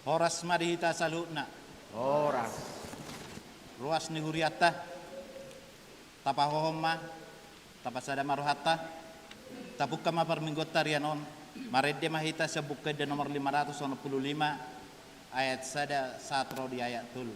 Horas madihita salutna. Horas. Ruas ni huriata. Tapahohoma. Tapasada maruhata. Tapukka maparminggota rianon. Maredde mahita sa bukid nomor 595 ayat sada satro di ayat tulu.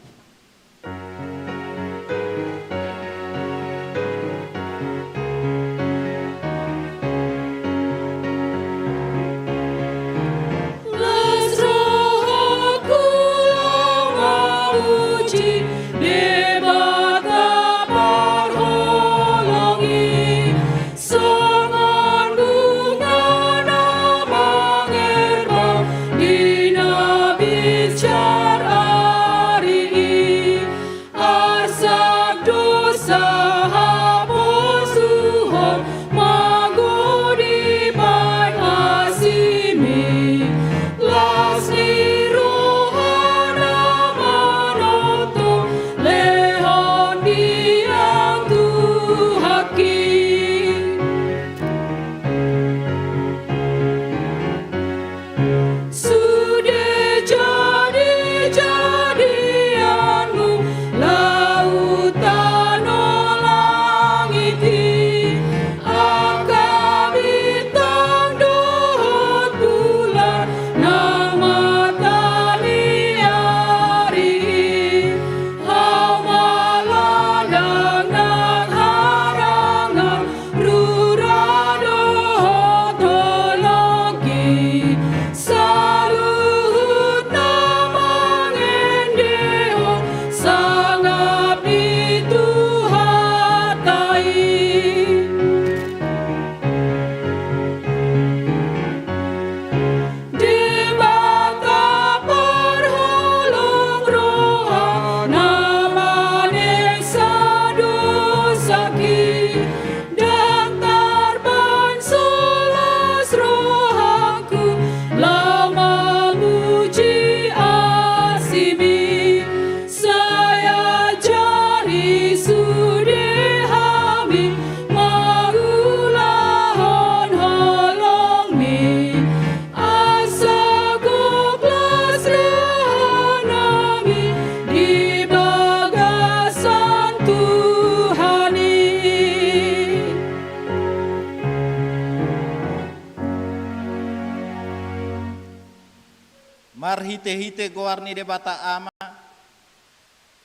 Marhite-hite goarni de bata ama,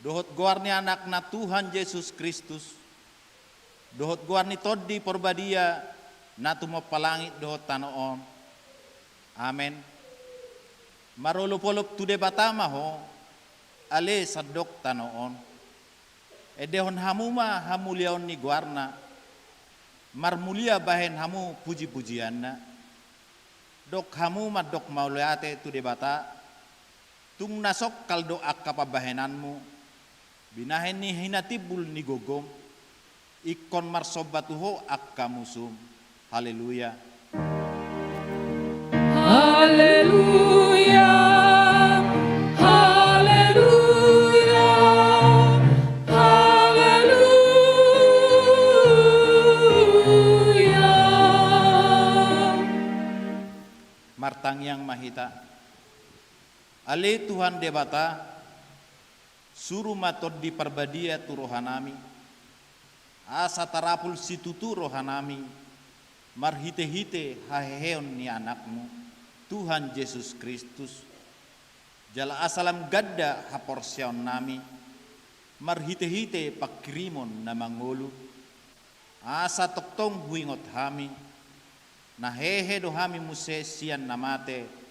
dohot goarni anak na Tuhan Yesus Kristus, dohot goarni toddi porbadia na tumapalangit dohot tanoon. Amen. Marulupolup tu de bata maho, ale sadok tanoon. Edehon hamuma hamuliaon ni goarna, marmulia bahen hamu puji-pujianna. Dok hamu madok mauliate tu debata tung nasok kaldo akapabahenanmu binahen ni hinatibul ni gogom ikon marsobatuho akamusum. Haleluya. Haleluya. Haleluya. Haleluya. Martang yang mahita ale Tuhan debata suruh matod di perbadia tu rohanami asa tarapul situtu rohanami marhite-hite haheheon ni anakmu Tuhan Yesus Kristus jala asalam gadda haporsion nami marhite-hite pakrimon na mangulu asa toktong huingot hami na hehe dohami muse sian namate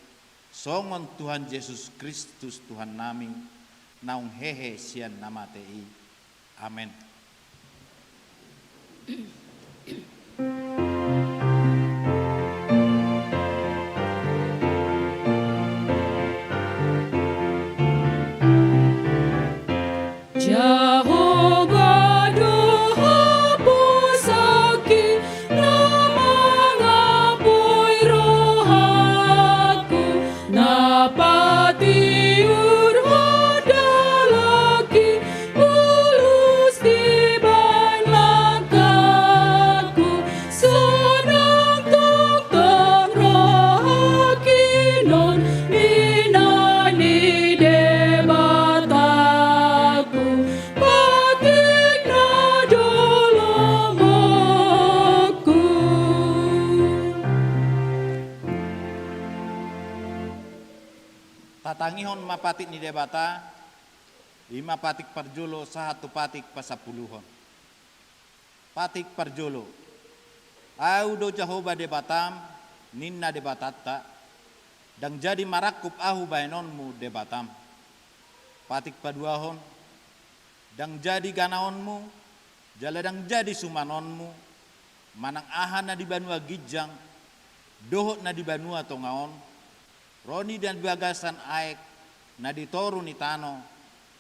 songon Tuhan Yesus Kristus Tuhan nami naung hehe sian namate i. Amen. tatangihon mapatik ni debata 5 patik parjolo 1 patik pasapuluhon. Patik parjolo au do Jehovah debatam ninna debatatta dang jadi marakup ahu bainonmu debatam. Patik paduahon dang jadi ganaonmu jala dang jadi sumanonmu manang ahana di banua gijang dohot na di banua tongaon roni dan bagasan aek na ditoru ni tano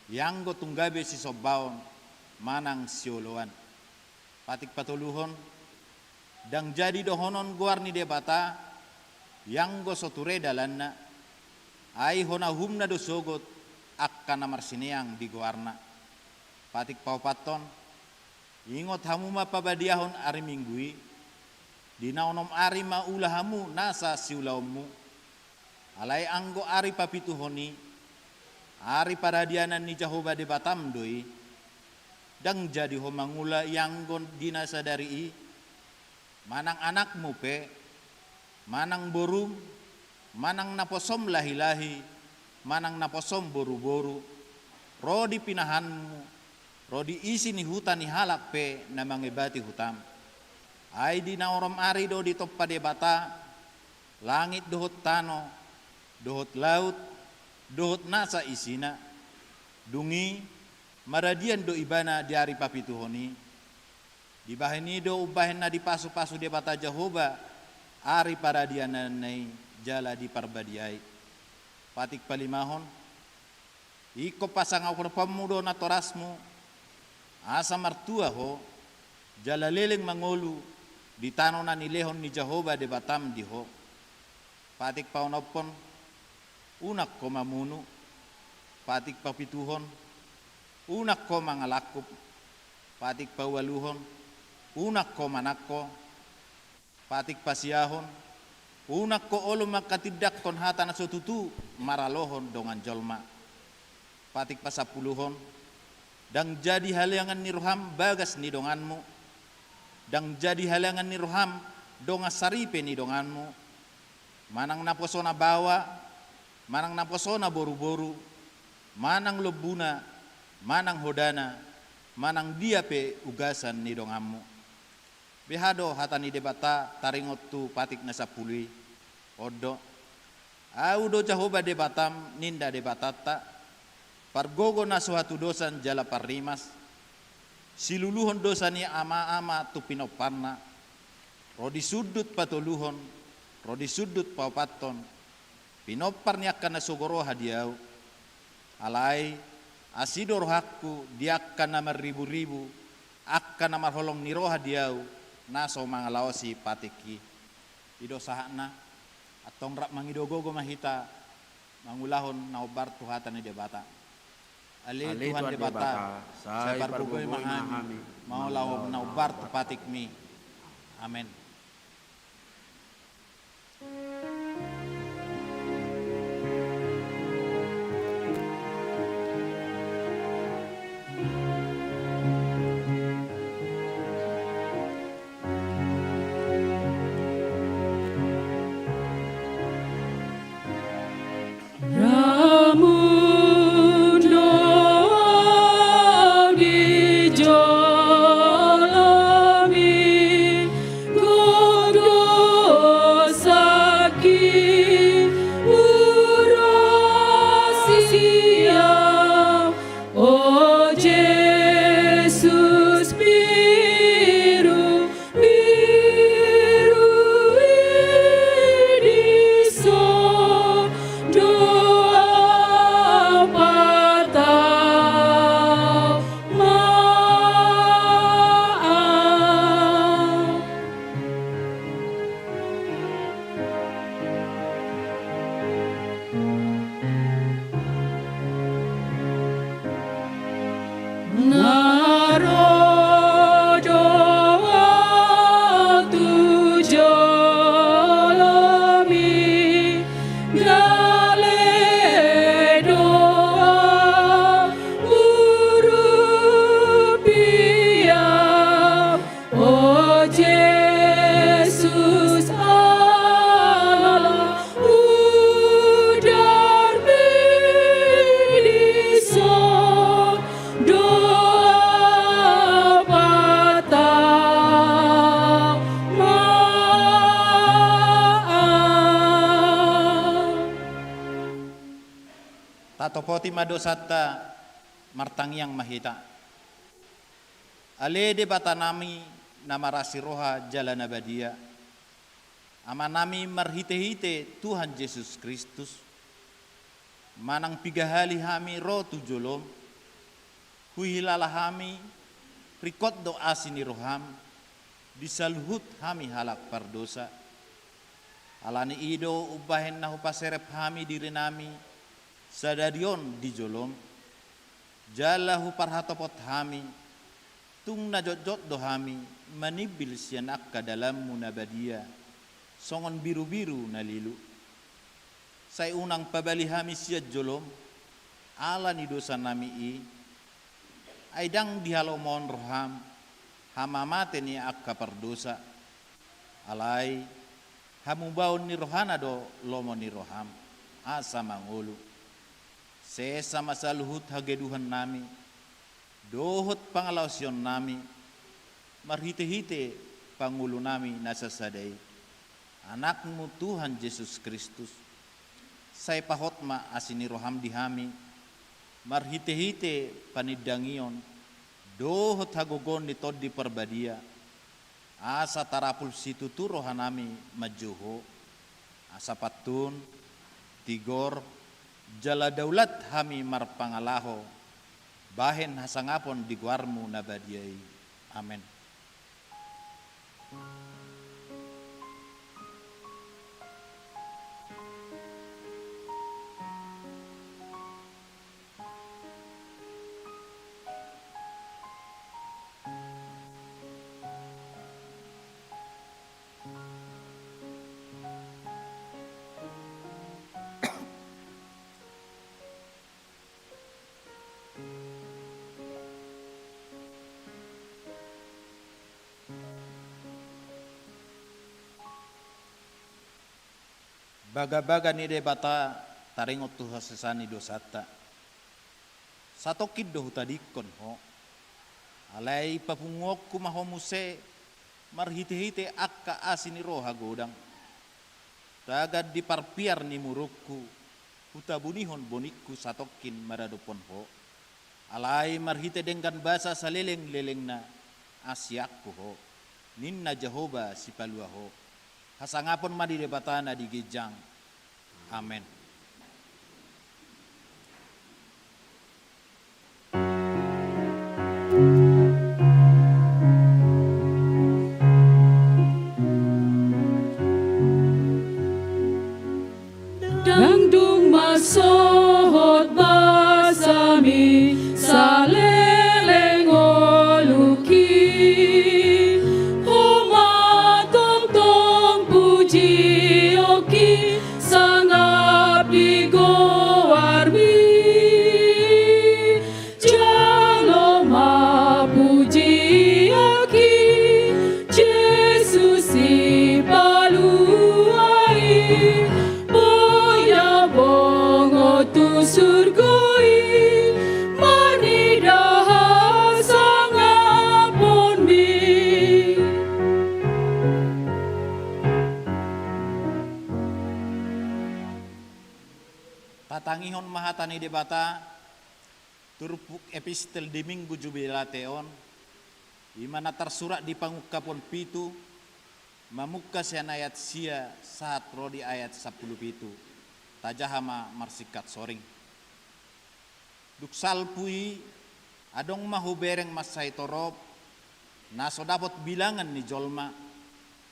yanggo tunggabe si sobaon manang sioloan. Patik patuluhon dang jadi dohonon guar ni debata yanggo soture dalanna ai hona humna do sogot akka namar sineang di guarna. Patik paupaton ingot hamu mapabadiahon ari minggui dinaonom ari maulahamu nasa siulaommu alai anggo ari papituhoni ari paradianan ni Jehovah de batam doi dang jadi homangula yanggon dinasa dari manang anakmu pe manang borum manang naposom lahi-lahi manang naposom boru-boru rodi pinahanmu rodi isi ni hutan ni halak pe na mangebati hutam ai di naorom ari do di toppa de bata langit dohot tano dohot laut dohot nasa isina dungi maradian do ibana di ari papituhoni di bahini do ubahin na di pasu-pasu de bata Jehovah ari paradian nai jala di parbadiai. Patik palimahon iko pasang aku pemudo na torasmu asa martua ho jala leleng mangolu di tano na nilehon ni Jehovah de batam di ho. Patik paunopon unak ko mamunu patik papituhon unak ko mangalakup patik pawaluhon unak ko manakko patik pasiahon unak ko olo makatidak kon hata na sotutu maralohon dongan jolma. Patik pasapuluhon dang jadi halangan ni roham bagas ni donganmu dang jadi halangan ni roham donga saripe ni donganmu manang naposona bawa manang naposona boru-boru manang lobuna manang hodana manang dia pe ugasan ni donganmu. Behado hatani debata taringot tu patik na sapului odo au do Jehovah debatam ninda debatata pargogo na suatu dosan jala parrimas siluluhon dosa ni ama-ama tu pinoparna rodi sudut patuluhon rodi sudut paupaton pinopar ni akan nasogoro hadiau alai asidor hakku diakan nama ribu-ribu akan nama holong ni roh hadiau naso mangalaosi patiki ido sahana atong rak mangidogogo mahita mangulahon naobar tuhatan ni debata ali Tuhan debata saya parbugoy mahami maulaw naobar tupatik mi amen. Ramundo di jolami, gogo poti madosata martangiang mahita. Ale de batanami namarasi roha jalan abadia. Amanami marhite-hite Tuhan Yesus Kristus. Manang pigahali hami roh tujolom. Huilala hami rikot doa sini roham. Disalhut hami halak pardosa. Alani ido ubahen nahu paserep hami diri nami. Sadadion dijolom. Jalahu parhatopot hami. Tung najot-jot dohami. Manibil sianak ka dalam munabadia. Songon biru-biru nalilu. Say unang pabalihami siya jolom. Ala ni dosa nami i. Aidang dihalomon roham. Hamamate ni akka perdosa. Alai. Hamubaon ni rohana do lomo ni roham. Asa mangulu. Sesa masaluhut hageduhan nami. Dohot pangalausion nami. Marhite-hite pangulu nami nasasadai. Anakmu Tuhan Yesus Kristus. Say pahot ma asini roham dihami. Marhite-hite panidangion. Dohot hagogon ni tod di perbadia. Asa tarapul situ tu rohanami majuho. Asa patun. Tigor. Jala daulat hami marpangalaho. Bahen hasangapon di guarmu nabadiai. Amen. Baga-baga ni debata taringot tu hasesani dosata. Satokid do hutadikon ho. Alai papungok kumahomuse marhite-hite akka asini roha godang. Tagad di parpiar ni murukku. Hutabunihon bonikku satokin maradopon ho. Alai marhite denggan basa saleleng-leleng na asyakku ho. Ninna Jehovah si palua ho. Hasangapon madi debatana di gejang. Amen. Dangdung masohot basami saleleng oluki. Huma tong puji oki sangap digowarmi. Jaloma puji oki Jesus si paluai. Boya bongo tu surgoi manidaha sangapon mi. Tatangihon mahatani debata turpuk epistel di minggu jubilateon dimana tersurat di pangukapon pitu mamuka sian ayat sia saat rodi ayat 10 pitu tajahama marsikat soring duksal pui adong mahu bereng masai torop naso dapat bilangan ni jolma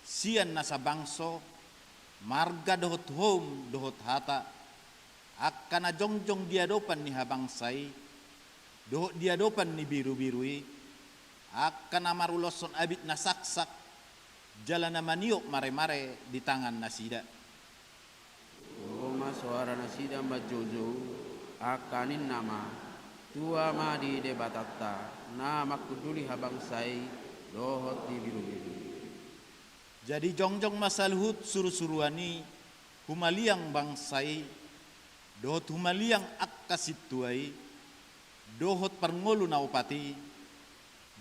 sian nasa bangso marga dohot home dohot hata akan jongjong diadopan ni habangsai dohot diadopan ni biru-birui akan amaruloson abit nasaksak jalan maniok mare-mare di tangan nasida. Roma suara nasida majojo akanin nama tua madi debatata nama kuduli habangsai dohot di biru-biru. Jadi jongjong masalhut suruh-suruani humaliang bangsai dohot humaliang akkasituai dohot parngolu na upati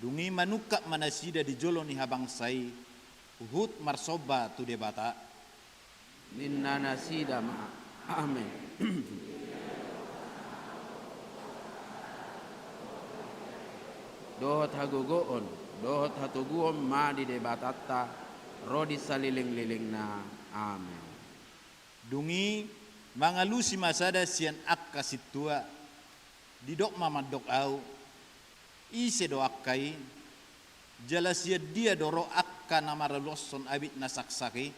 dungi manuka manasida di jolo ni habangsai uhut marsoba tu debata Ninna nasida ma amen. dohot hagogoon, dohot hatuguom ma di debatatta, rodi saliling-lilingna. Amin. Dungi mangalusi masada sian akka situa didok mamadok au ise do akkai jelas dia doro akka namara losson abit nasaksaki.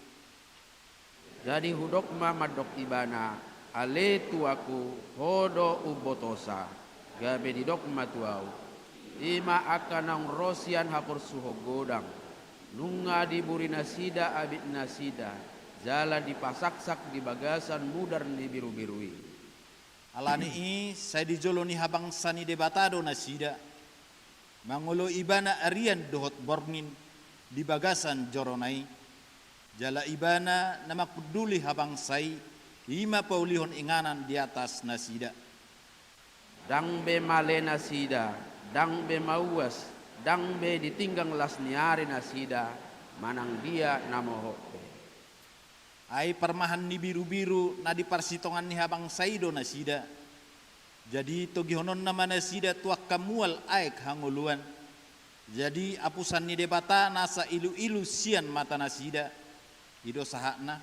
Jadi hudok ma madok ibana ale tuaku hodo ubotosa gabe didok ma tuau ima akanang rosian hapur suho godang nunga diburi nasida abit nasida jala dipasaksak di bagasan mudar di biru-birui. Alani i saya dijoloni habang sani debatado nasida mangulo ibana arian dohot bornin di bagasan joronai jala ibana nama peduli habang sai ima paulihon inganan di atas nasida. Dang be male nasida, dang be mauas, dang be ditinggang las niari nasida, manang dia namoho. Ai permahan ni biru-biru na di parsitongan ni habang saido nasida. Jadi togihonon nama nasida tuak kamual aek hanguluan. Jadi apusan ni debata nasa ilu-ilu sian mata nasida. Ido sahakna.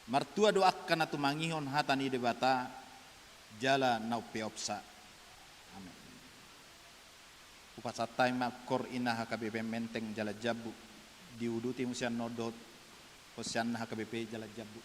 Martua doak kana tumangihon hata ni debata. Jala nau peopsa. Amin. Upasatay makor ina HKBP menteng jala jabu. Diuduti musian nodot. Posyan HKBP jala jabu.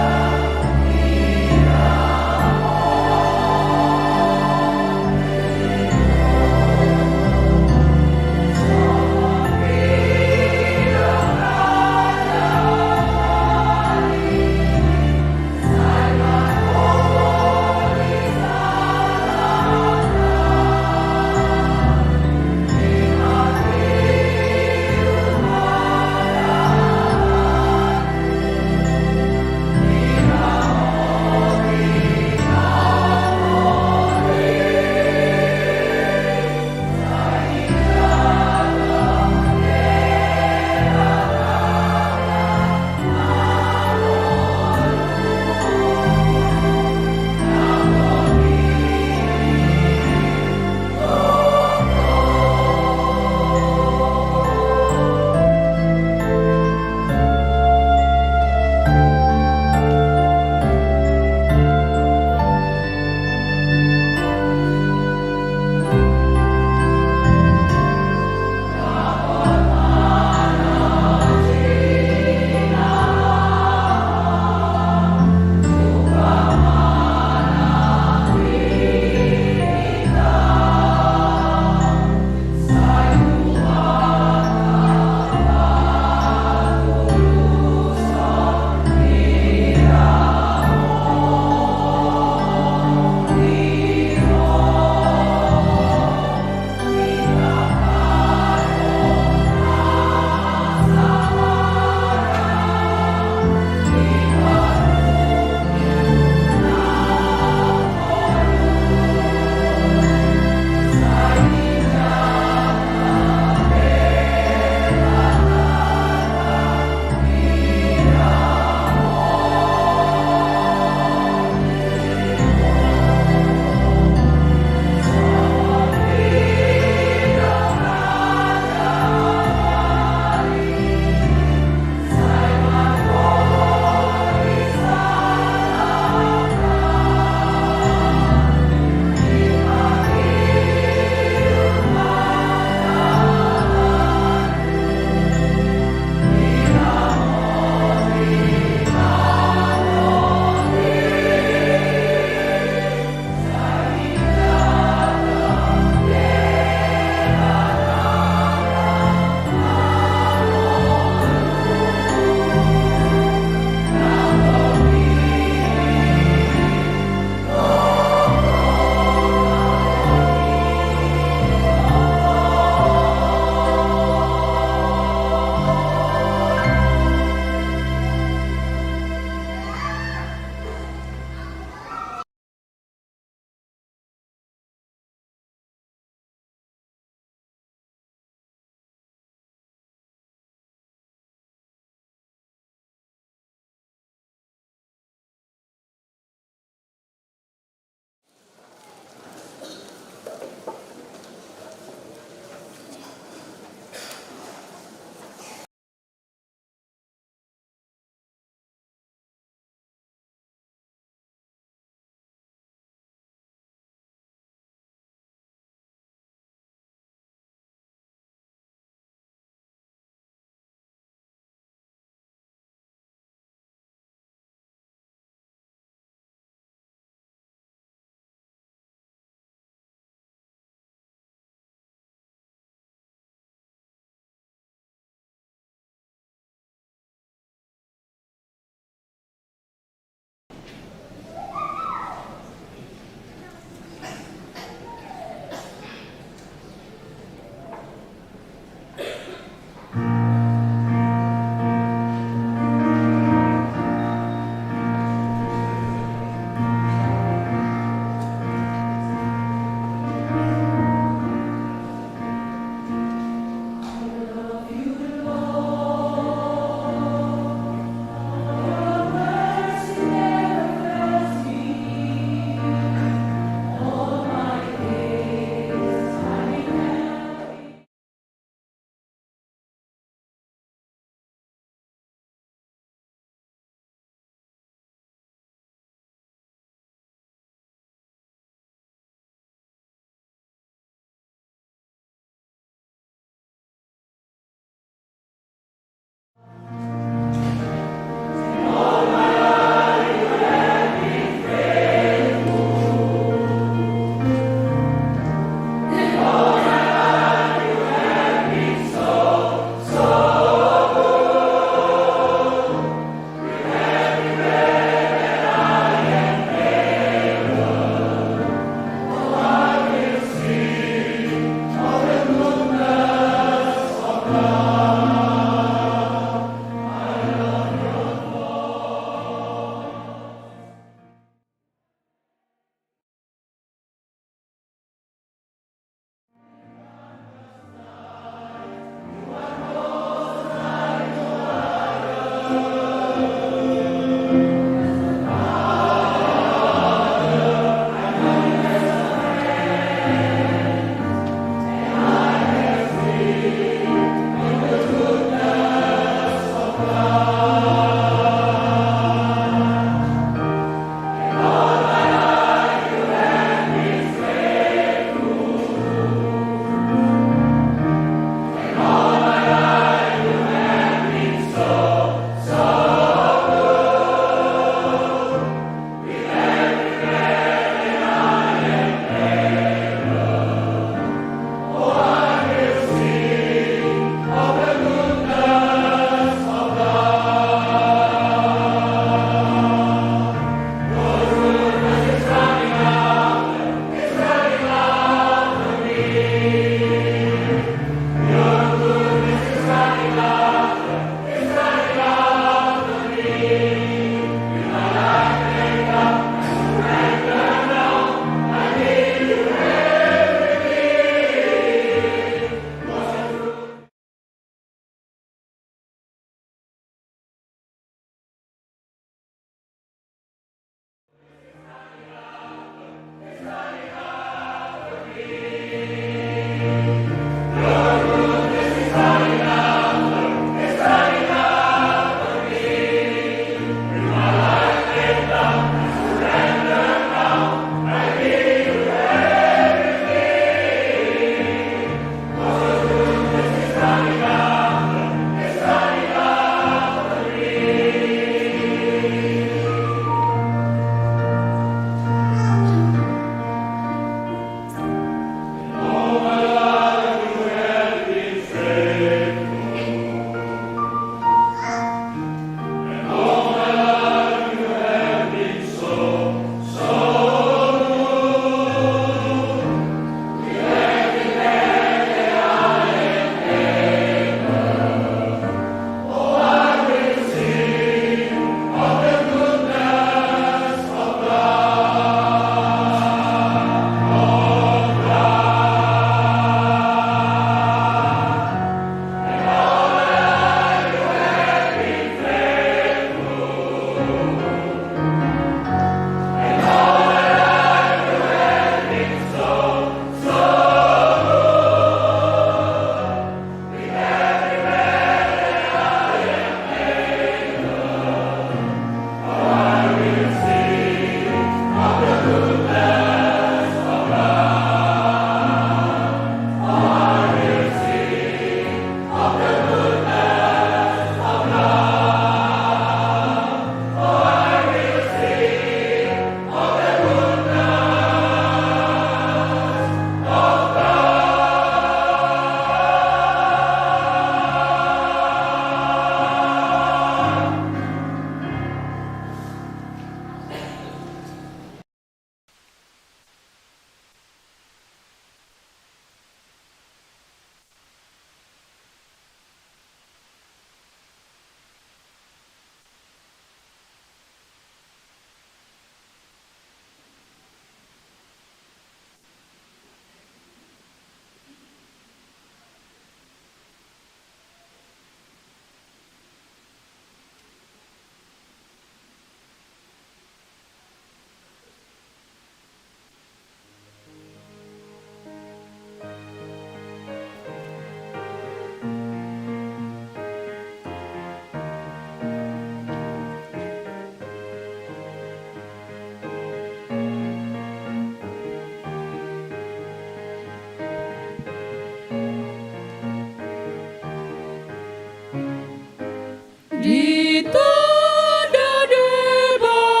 Ditanda debatana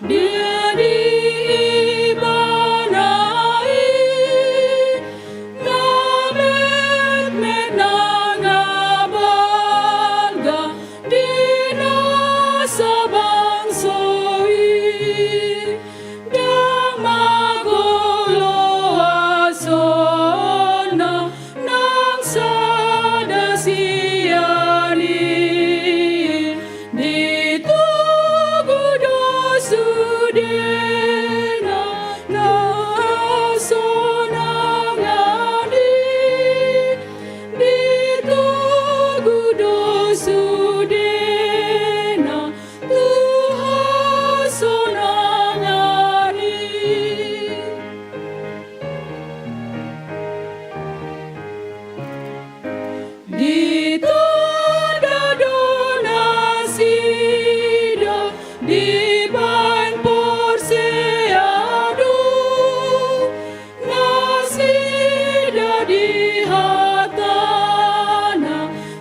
dia diibanai Namet menangabalga dinasa bangsoi Dang magolo asona nang sada siani ditugudo sudena nasona ngani ditugudo sudena Tuhan sonangani Ditanda donasida diban porseado nasida dihatana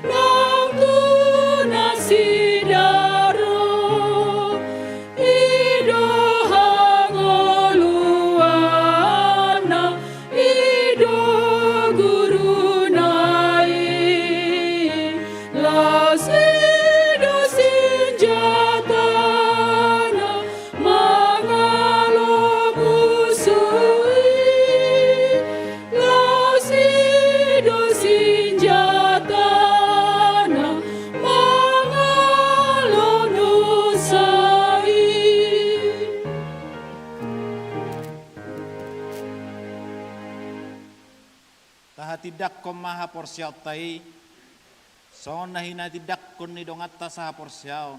nang tunasidaro ido hangoluana ido gurunai lasido sinjatana mangalo musui lasido sinjatana mangalo nusai Tahatidak ko maha porsiaw tay, son na hinatidak kon ni dongata sa porsiaw,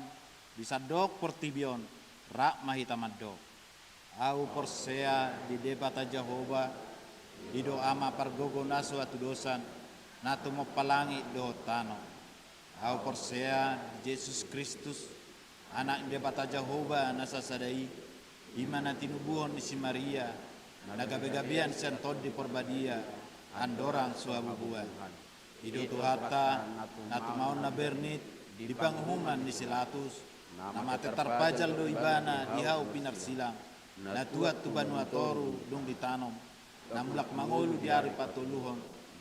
bisadok portibion, rak mahitamadok. Au porsea di debata Jehovah, di doa ma pargogo naso atudosan, nato mo palangi do tano. Au porsea di Jesus Kristus, anak debata Jehovah nasasadai, imana tinubuhon di si Maria, nagabe-gabian sentod di porbadia, andorang suabubuan. Hidup tuhata, natu maun na bernit, di panghuman ni silatus, nama terpajal do ibana, dihau pinarsilang, natuat tu banua toru, dong ditanom, namulak mangolu di ari patuluhon,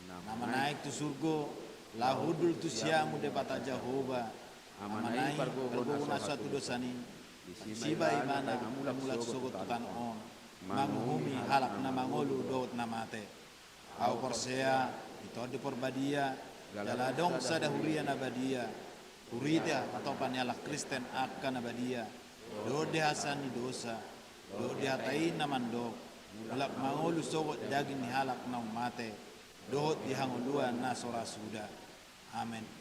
nama naik tu surgo, lahudul tu siamu debata Jehovah, nama naik perguna suatu dosani, siba imana, namulak sogot tutan on, manguhumi halak na mangolu dot namate. Au porsea itu di porbadia daladong sada huria nabadia hurita atau panyala Kristen akan nabadia do de hasani dosa do de hatain namandok mulak mangolu sogot daging ni halak na mate dohot di hanguluan na sora suda amen.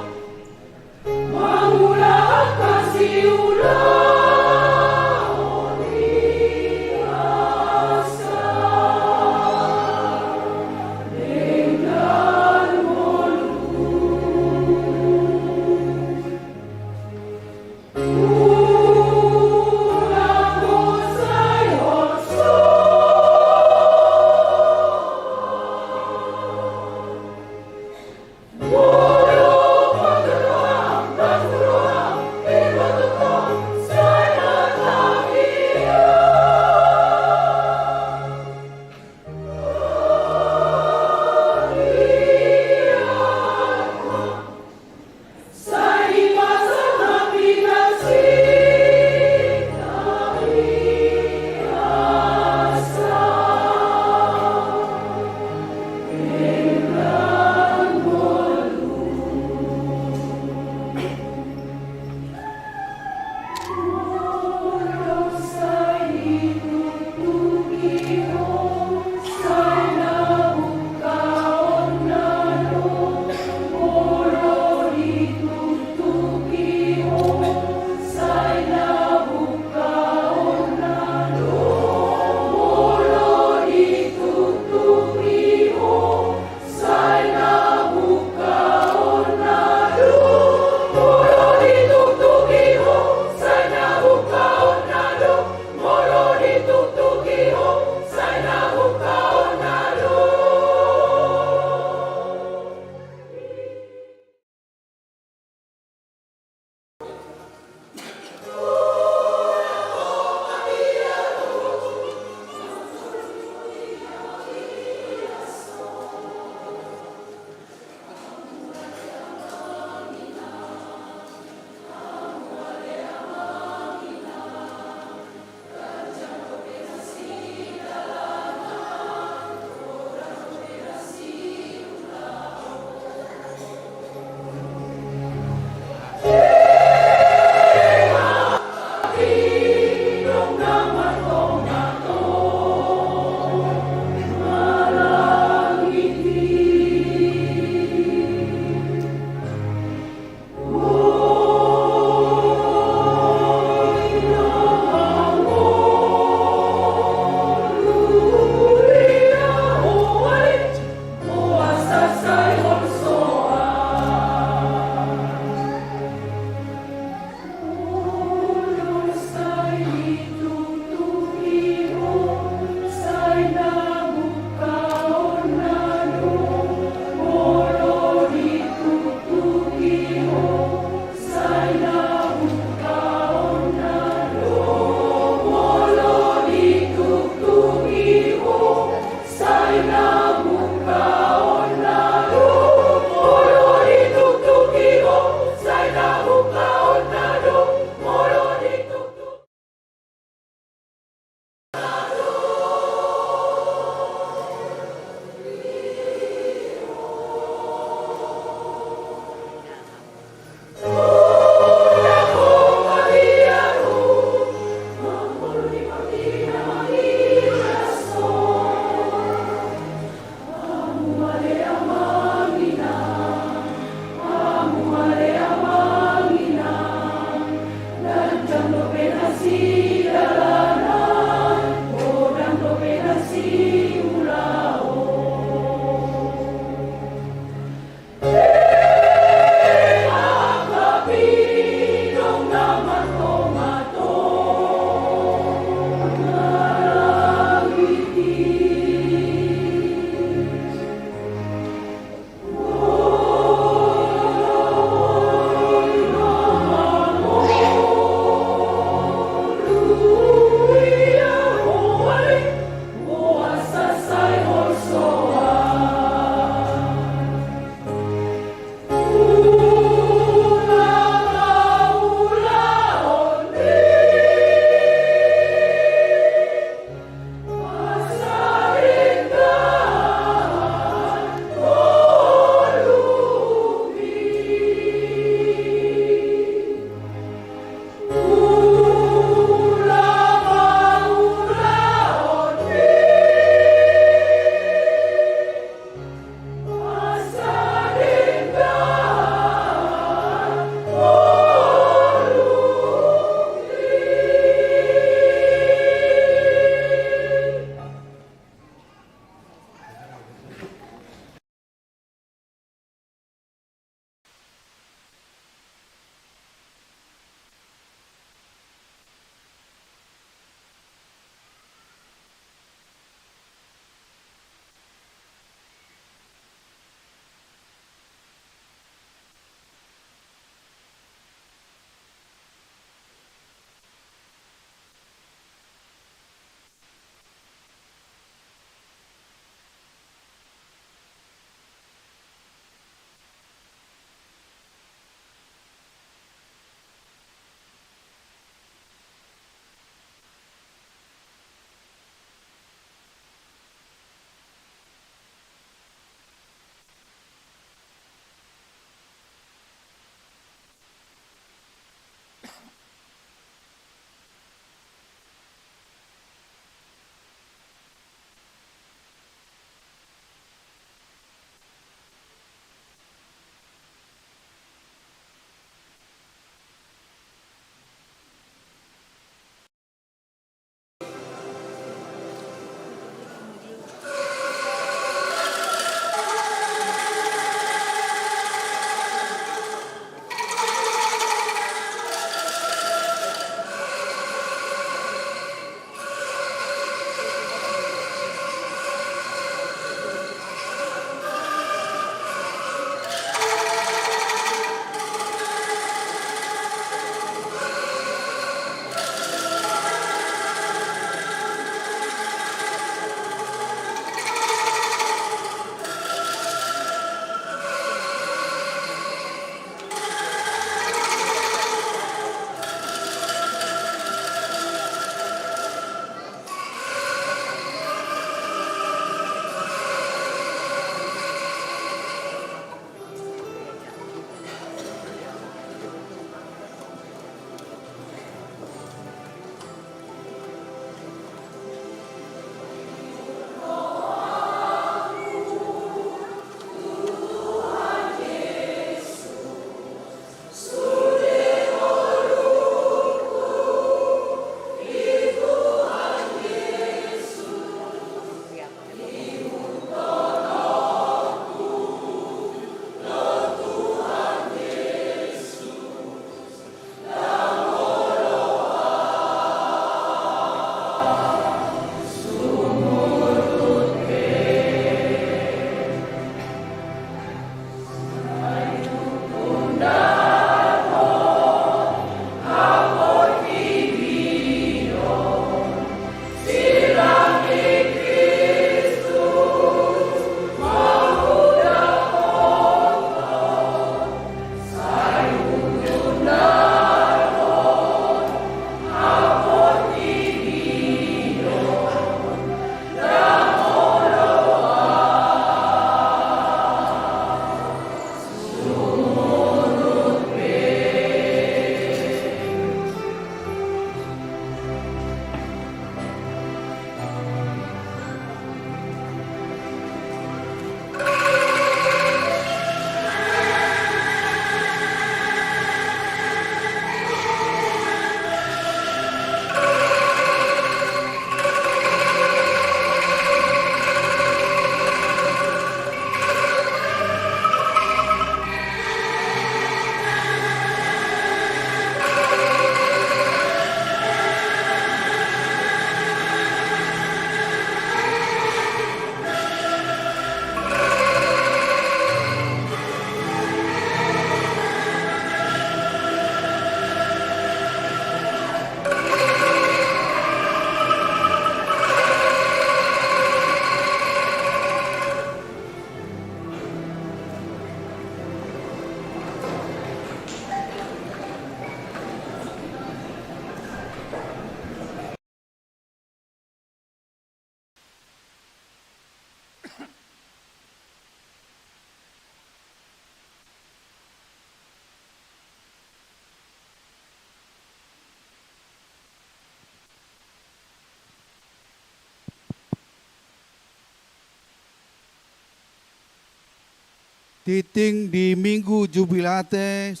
Titing di Minggu Jubilate 10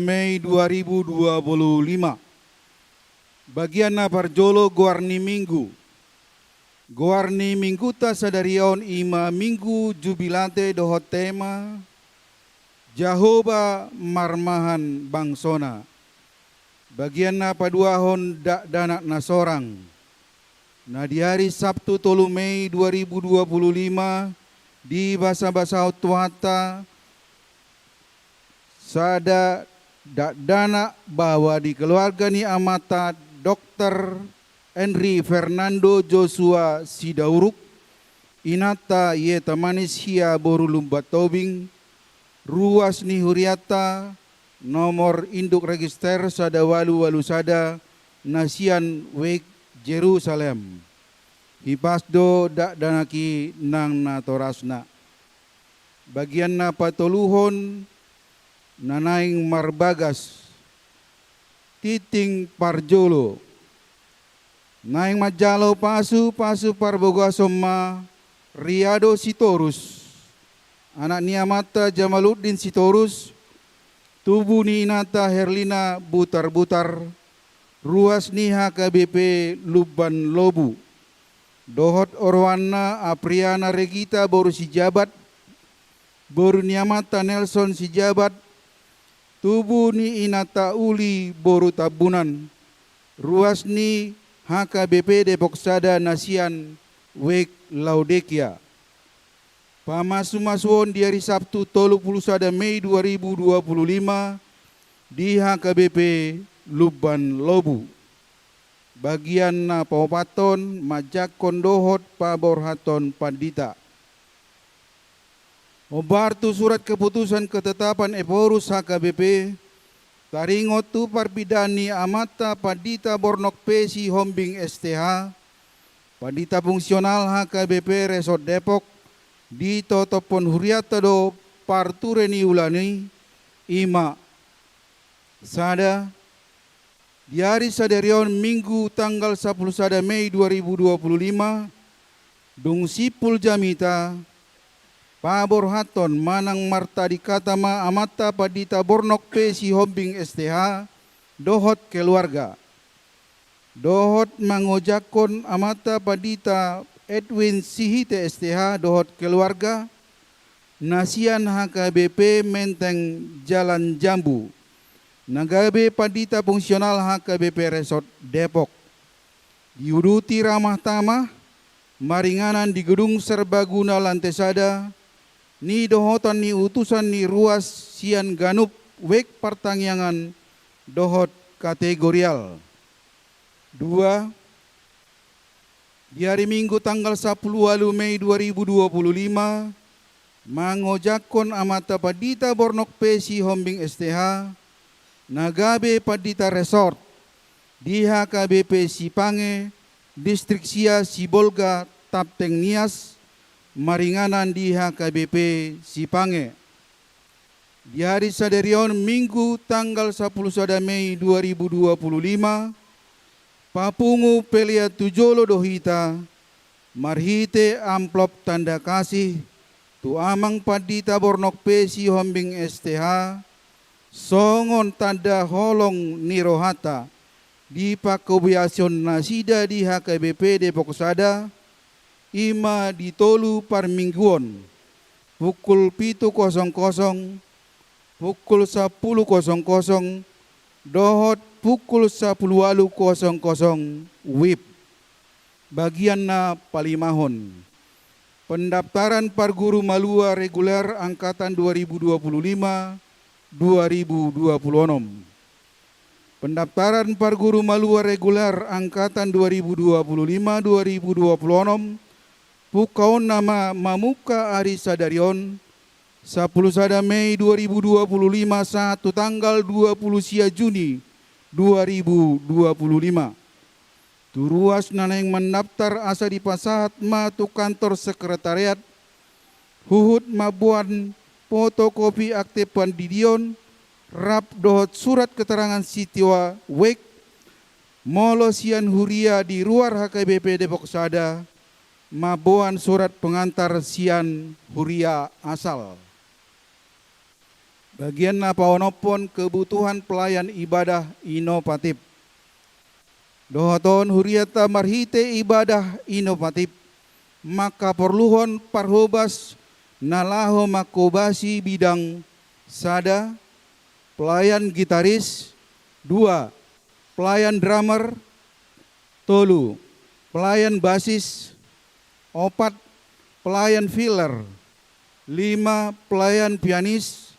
Mei 2025. Bagian na parjolo guarni Minggu. Guarni Minggu ta sadarion ima Minggu Jubilate dohot tema Jahoba marmahan bangsona. Bagian na paduahon dak danak nasorang. Nah di hari Sabtu 3 Mei 2025 di bahasa-bahasa Tuata sada dak dana bahwa di keluarga ni amata Dr. Henry Fernando Joshua Sidauruk inata ye tamanis hia boru lumbat tobing ruas ni huriata nomor induk register sada walu sada nasian wek Jerusalem. Hipasdo dak danaki nang natorasna. Bagian na patoluhon nanaing marbagas titing parjolo. Naing majalo pasu parboga somma Riado Sitorus. Anak niamata Jamaluddin Sitorus. Tubuh ni inata Herlina butar-butar. Ruas ni HKBP Luban Lobu. Dohot Orwana Apriana Regita boru si jabat. Boru niamata Nelson si jabat. Tubuh ni inata uli boru tabunan. Ruas ni HKBP Depok Sada Nasian Wek Laudekia. Pamasu-masuon di hari Sabtu 31 Mei 2025 di HKBP Luban Lobu. Bagian na paupaton majakon dohot paborhaton pandita. Obartu surat keputusan ketetapan Eporus HKBP taringot tu parpidani amata pandita Bornok Pesi Hombing STH pandita fungsional HKBP Resort Depok di totopon huriata do partureni ulani ima sada di hari sadarion Minggu tanggal 11 Mei 2025 dung sipul jamita pabor haton manang marta dikatama amata padita Bornok Pesi Hombing STH dohot keluarga. Dohot mangojakon amata padita Edwin Sihite STH dohot keluarga. Nasian HKBP Menteng Jalan Jambu. Nagabe padita fungsional HKBP Resort Depok. Diuduti ramah tamah maringanan di gedung serbaguna lantai sada. Ni dohotan ni utusan ni ruas sian ganup wek partangyangan dohot kategorial. 2. Di hari Minggu tanggal 10 Mei 2025 mangojakon amata padita Bornok Pesi Hombing STH Nagabe Padita Resort di HKBP Sipange Distrik Sia Sibolga Tapteng Nias maringanan di HKBP Sipange. Di hari sadarion Minggu tanggal 10 Mei 2025 Papungu Pelia Tujolo Dohita marhite amplop tanda kasih tu amang padita Bornok Pesi Hombing STH songon tanda holong nirohata di pakobiasion nasida di HKBP Depok Sada ima ditolu parmingguon pukul 7.00 pukul 10.00 dohot pukul 10.00 WIB. Bagian na palimahon. Pendaftaran Parguru Malua reguler angkatan 2025-2026. Pendaftaran Parguru Malua reguler angkatan 2025-2026 pukaon nama Mamuka Ari Sadarion 10 Mei 2025 1 tanggal 20 Juni 2025. Turuas naneng mendaftar asa di pasahat matu kantor sekretariat huhut mabuan fotokopi akte pandidion rap dohot surat keterangan sitiwa wek molo sian huria di luar HKBP Depok Sada mabuan surat pengantar sian huria asal. Bagian na paonopon kebutuhan pelayan ibadah inovatif. Dohoton huriata marhite ibadah inovatif. Maka perluhon parhobas nalaho makobasi bidang sada, pelayan gitaris, 2, pelayan drummer, 3, pelayan basis, 4, pelayan filler, 5, pelayan pianis,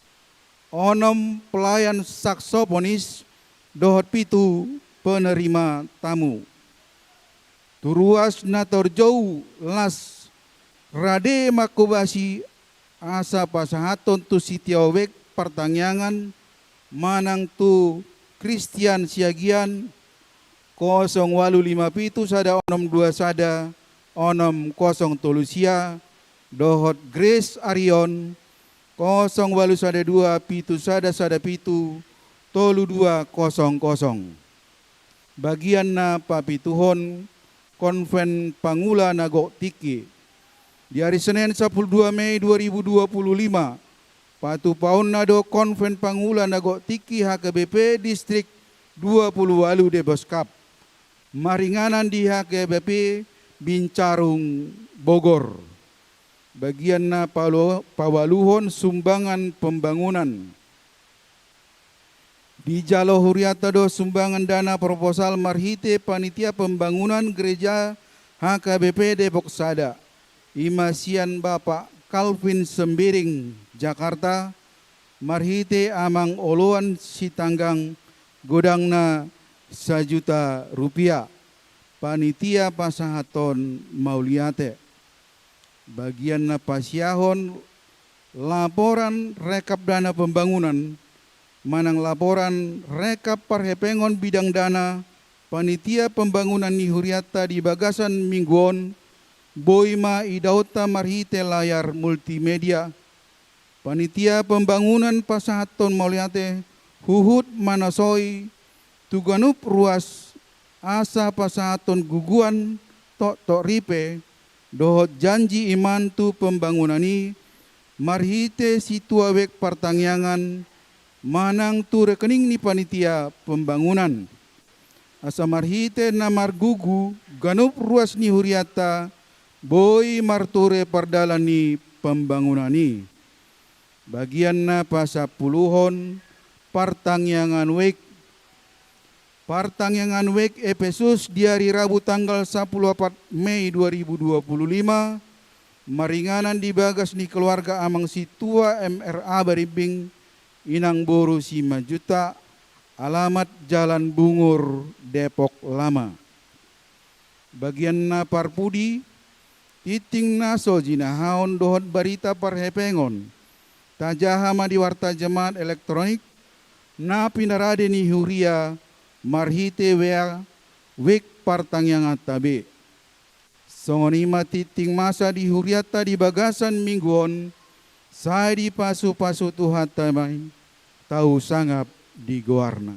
6, pelayan saksofonis, dohot 7, penerima tamu. Turuas na torjou las rade makubasi asa pasahaton tu sitiawek pertangyangan manang tu Kristian siagian 0857 sada 62 sada 603 dohot Grace Arion 0812 pitu sada sada pitu tolu 200. Bagian na papituhon konven Pangula Nago Tiki di hari Senin 12 Mei 2025 patu paun nado konven Pangula Nago Tiki HKBP distrik 20 Walu de Boskap maringanan di HKBP Bincarung Bogor. Bagian na pawaluhon sumbangan pembangunan di Jalo Huriata do sumbangan dana proposal marhite panitia pembangunan gereja HKBP Depok Sada. Imasian Bapak Calvin Sembiring Jakarta marhite amang oloan sitanggang godangna Rp1.000.000. Panitia pasahaton Mauliate. Bagian na pasiahon laporan rekap dana pembangunan manang laporan rekap parhepengon bidang dana panitia pembangunan ni Huriata di Bagasan Mingguon Boima Idauta marhite layar multimedia panitia pembangunan pasahaton Mauliate Huhut Manasoi Tuganup ruas asa pasahaton guguan tok ripe dohot janji iman tu pembangunani marhite situawek partangyangan manang tu rekening ni panitia pembangunan. Asa marhite na margugu ganup ruas ni Huriata boy marture pardalan ni pembangunani. Bagian na pasapuluhon partangyangan wek Efesus di hari Rabu tanggal 14 Mei 2025 maringanan di bagas ni keluarga amang situa MRA Barimbing Inang Boru 5 juta alamat Jalan Bungur Depok Lama. Bagian na parpudi titing naso jinahaon dohot barita parhepengon tajahama di warta jemaat elektronik na pinarade ni Huria marhite wea wek partangyangan tabe. Songonima titing masa di Huriata di Bagasan Mingguon saya di pasu-pasu Tuhan tamai tahu sangap di goarna.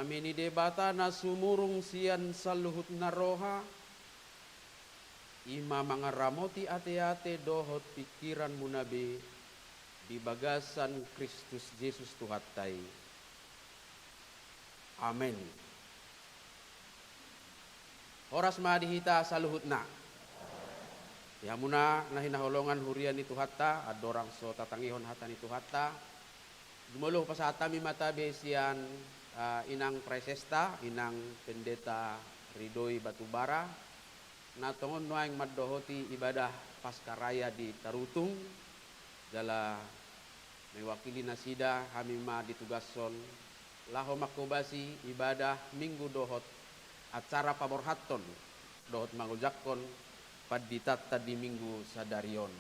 Kami ni debata na sumurung sian saluhut na roha, ima mga ramoti ate-ate dohot pikiran munabi di bagasan Kristus Yesus Tuhatay. Amen. Oras madihita saluhut na. Ya muna nahinahulongan hurian ni Tuhata, adorang so tatangihon hata ni Tuhata. Dumuluh pa sa atami matabi siyan inang presesta, inang pendeta Ridoy Batubara, na tongon nuaing maddohoti ibadah paskaraya di Tarutung, dala mewakili nasida hamima ditugason laho makobasi ibadah minggu dohot acara paborhaton dohot mangujakon padditat tadi minggu sadarion.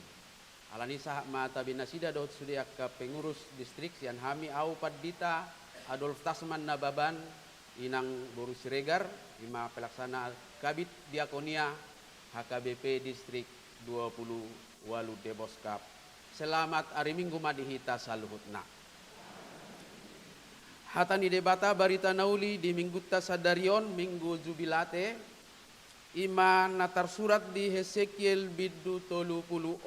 Alani sah mata binasida dohot sudia ke pengurus distrik sian hami au paddita Adolf Tasman Nababan inang Boru Siregar ima pelaksana Kabit Diakonia HKBP Distrik 20 Walu Deboskap. Selamat hari Minggu madihita saluhutna. Hatani debata barita nauli di minggu tasadarion minggu jubilate ima natar surat di Hesekiel bidu 34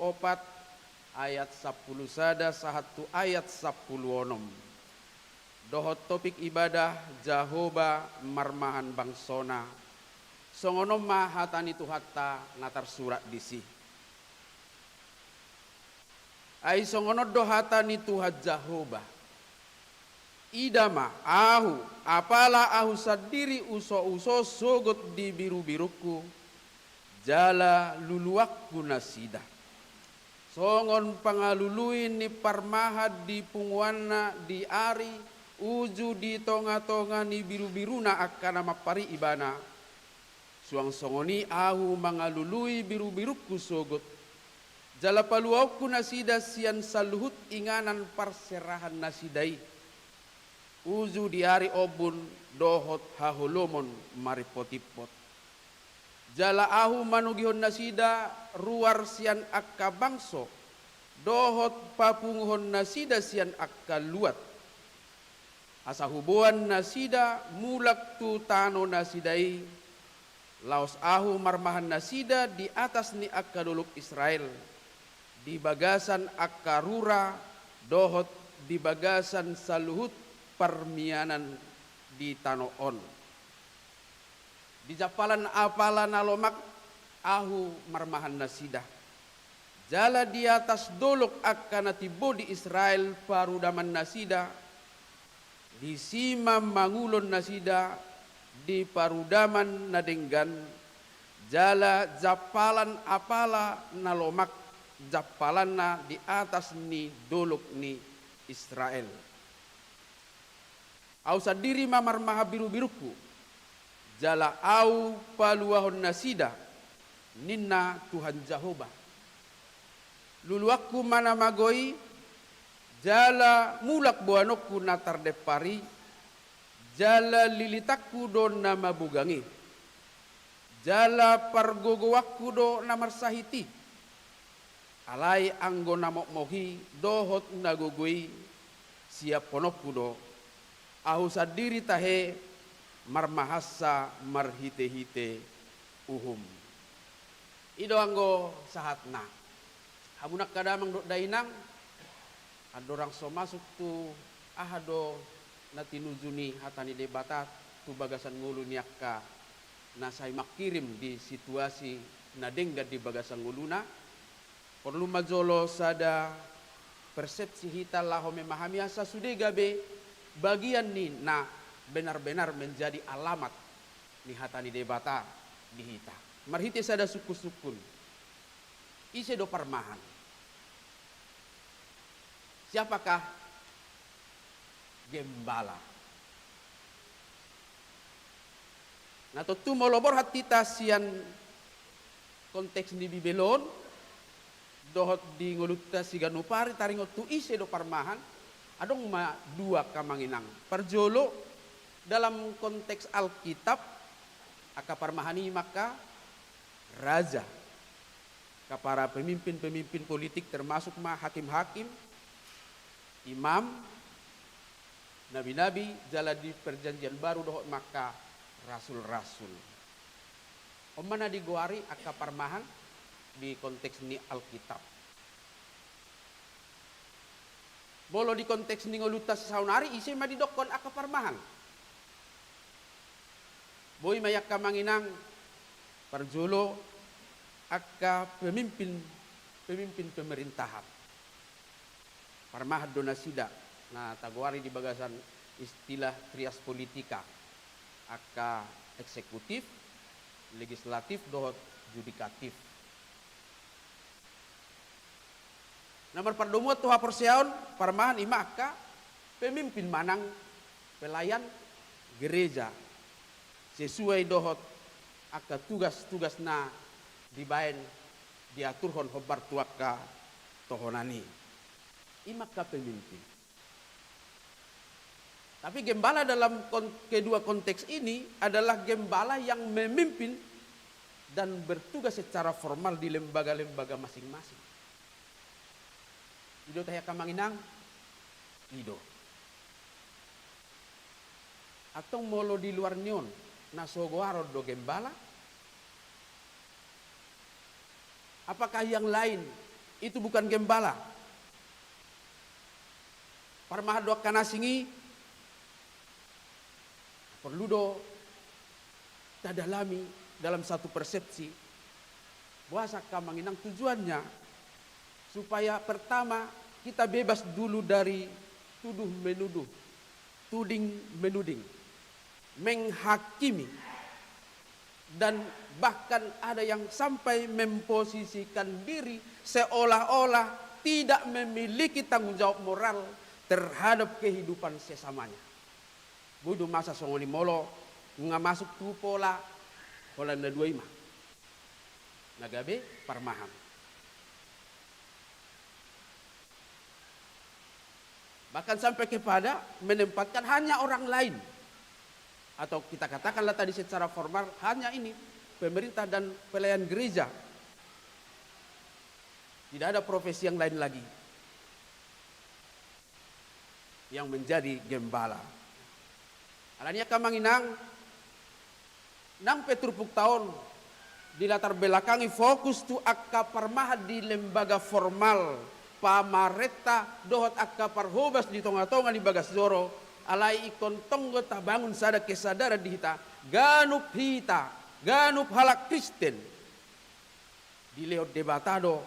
ayat 10 sada sahatu ayat 10 onom. Dohot topik ibadah Jahoba marmahan bangsona. Songonom mahatani Tuhata natar surat disi. Ai songonod dohatani Tuhat Jahoba. Idama ahu apala ahu sadiri uso-uso sogot di biru-biruku jala luluakku nasida. Songon pangaluluin ni parmahad di pungwana di ari uju di tonga-tonga ni biru-biruna akana mapari ibana. Suang songoni ahu mangalului biru-biruku sogot. Jala paluauku nasida sian saluhut inganan parserahan nasidai. Uju di hari obun dohot hahulomon maripotipot. Jala ahu manugihon nasida ruar sian akka bangso. Dohot papunguhon nasida sian akka luat. Asa hubuan nasida mulak tu tano nasidai. Laos ahu marmahan nasida di atas ni akka duluk Israel. Di bagasan akka rura dohot di bagasan saluhut permianan di tanoon. Di japalan apala nalomak ahu marmahan nasida. Jala di atas dolok akka natibo di Israel parudaman nasida. Di sima mangulon nasida di parudaman nadenggan. Jala japalan apala nalomak japalan na di atas ni dolok ni Israel. Au sadiri mamar maha biru-biruku. Jala au paluahon nasida. Ninna Tuhan Jahoba. Luluakku mana magoi. Jala mulak buanokku natar depari. Jala lilitakku do nama bugangi. Jala pargogowakku do namar sahiti. Alai anggo namok mohi dohot nagogoi siap ponokku do. Ahu sadiri tahe marmahasa marhite-hite uhum. Ido anggo sahatna. Hamunak kadamang dok dainang. Adorang so masuk tu ahado natinujuni hatani debata tu bagasan ngulu niakka nasai makirim di situasi nadengga di bagasan nguluna. Perlu majolo sada persepsi hita laho memahami asa sude gabe bagian ni na benar-benar menjadi alamat ni hatani debata di hita. Marhite sada suku-sukun. Ise do parmahan. Siapakah gembala? Nah tentu molobor hati tasian konteks di Bibelon dohot di ngulutta siganupari taringot tu ise do parmahan adong ma dua kamanginang parjolo dalam konteks Alkitab aka parmahani maka raja ka para pemimpin-pemimpin politik termasuk ma hakim-hakim imam nabi-nabi, jalan di perjanjian baru dohot maka rasul-rasul. Mana digoari akka parmahan di konteks ni Alkitab. Bolo di konteks ni ngolutas saunari isi ma didokon akka parmahan. Boy mayak ka manginang parjolo akka pemimpin pemerintahan. Parmahan donasida na taguari di bagasan istilah trias politika akka eksekutif, legislatif, dohot judikatif. Nomor perdomuat tuha perseon parmahan ima akka pemimpin manang pelayan gereja sesuai dohot akka tugas-tugas na dibaen diaturhon hobar tuaka tohonani ima ka pemimpin. Tapi gembala dalam kedua konteks ini adalah gembala yang memimpin dan bertugas secara formal di lembaga-lembaga masing-masing. Ido taya kamanginang, ido. Atau molo di luar nyon, nasogoaro do gembala. Apakah yang lain itu bukan gembala? Parmahado kanasingi perlu do tadalami dalam satu persepsi bahwa kamanginang tujuannya supaya pertama kita bebas dulu dari tuduh menuduh, tuding menuding, menghakimi, dan bahkan ada yang sampai memposisikan diri seolah-olah tidak memiliki tanggung jawab moral terhadap kehidupan sesamanya. Budu masa songoni molo nga masuk tu pola na dua ima nagabe parmahan. Bahkan sampai kepada menempatkan hanya orang lain atau kita katakanlah tadi secara formal hanya ini pemerintah dan pelayan gereja, tidak ada profesi yang lain lagi yang menjadi gembala. Alanya kamanginang nang peturpuk tahun di latar belakangi fokus tu akka parmahan di lembaga formal pamareta dohot akka parhobas di tonga-tonga di bagas zoro alai ikon tonggo tabangun sada kesadaran di hita ganup halak Kristen di leo debatado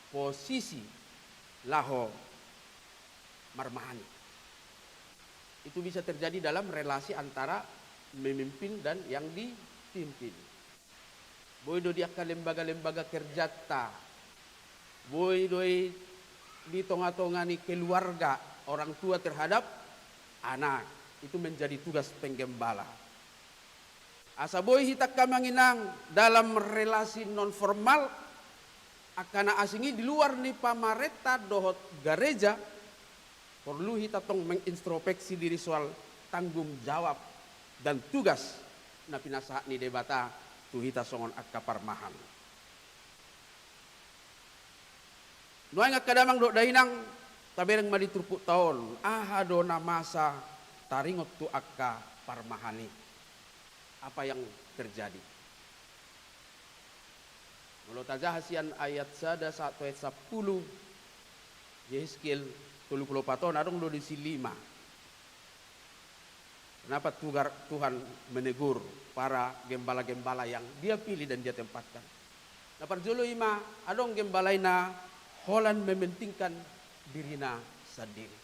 posisi laho marmahani. Itu bisa terjadi dalam relasi antara memimpin dan yang dipimpin. Boy do di akka lembaga-lembaga kerjata. Boy do di tonga-tonga ni keluarga orang tua terhadap anak. Itu menjadi tugas penggembala. Asa boy hitak kamanginang dalam relasi non formal akana asingi di luar ni pamareta dohot gereja. Perlu kita tong mengintrospeksi diri soal tanggung jawab dan tugas na pinasa ni debata tu hita songon akka parmahan. Nuay nga kadamang do dahinang tabereng maditurpuk taon ahado na masa taringot tu akka parmahani. Apa yang terjadi? Mulut tajahasian ayat sada 1 ayat 10 Yehezkiel 30 tahun adong do di silima. Kenapa Tuhan menegur para gembala-gembala yang dia pilih dan dia tempatkan? Dapat jolo ima adong gembalaina holan mementingkan dirina sendiri.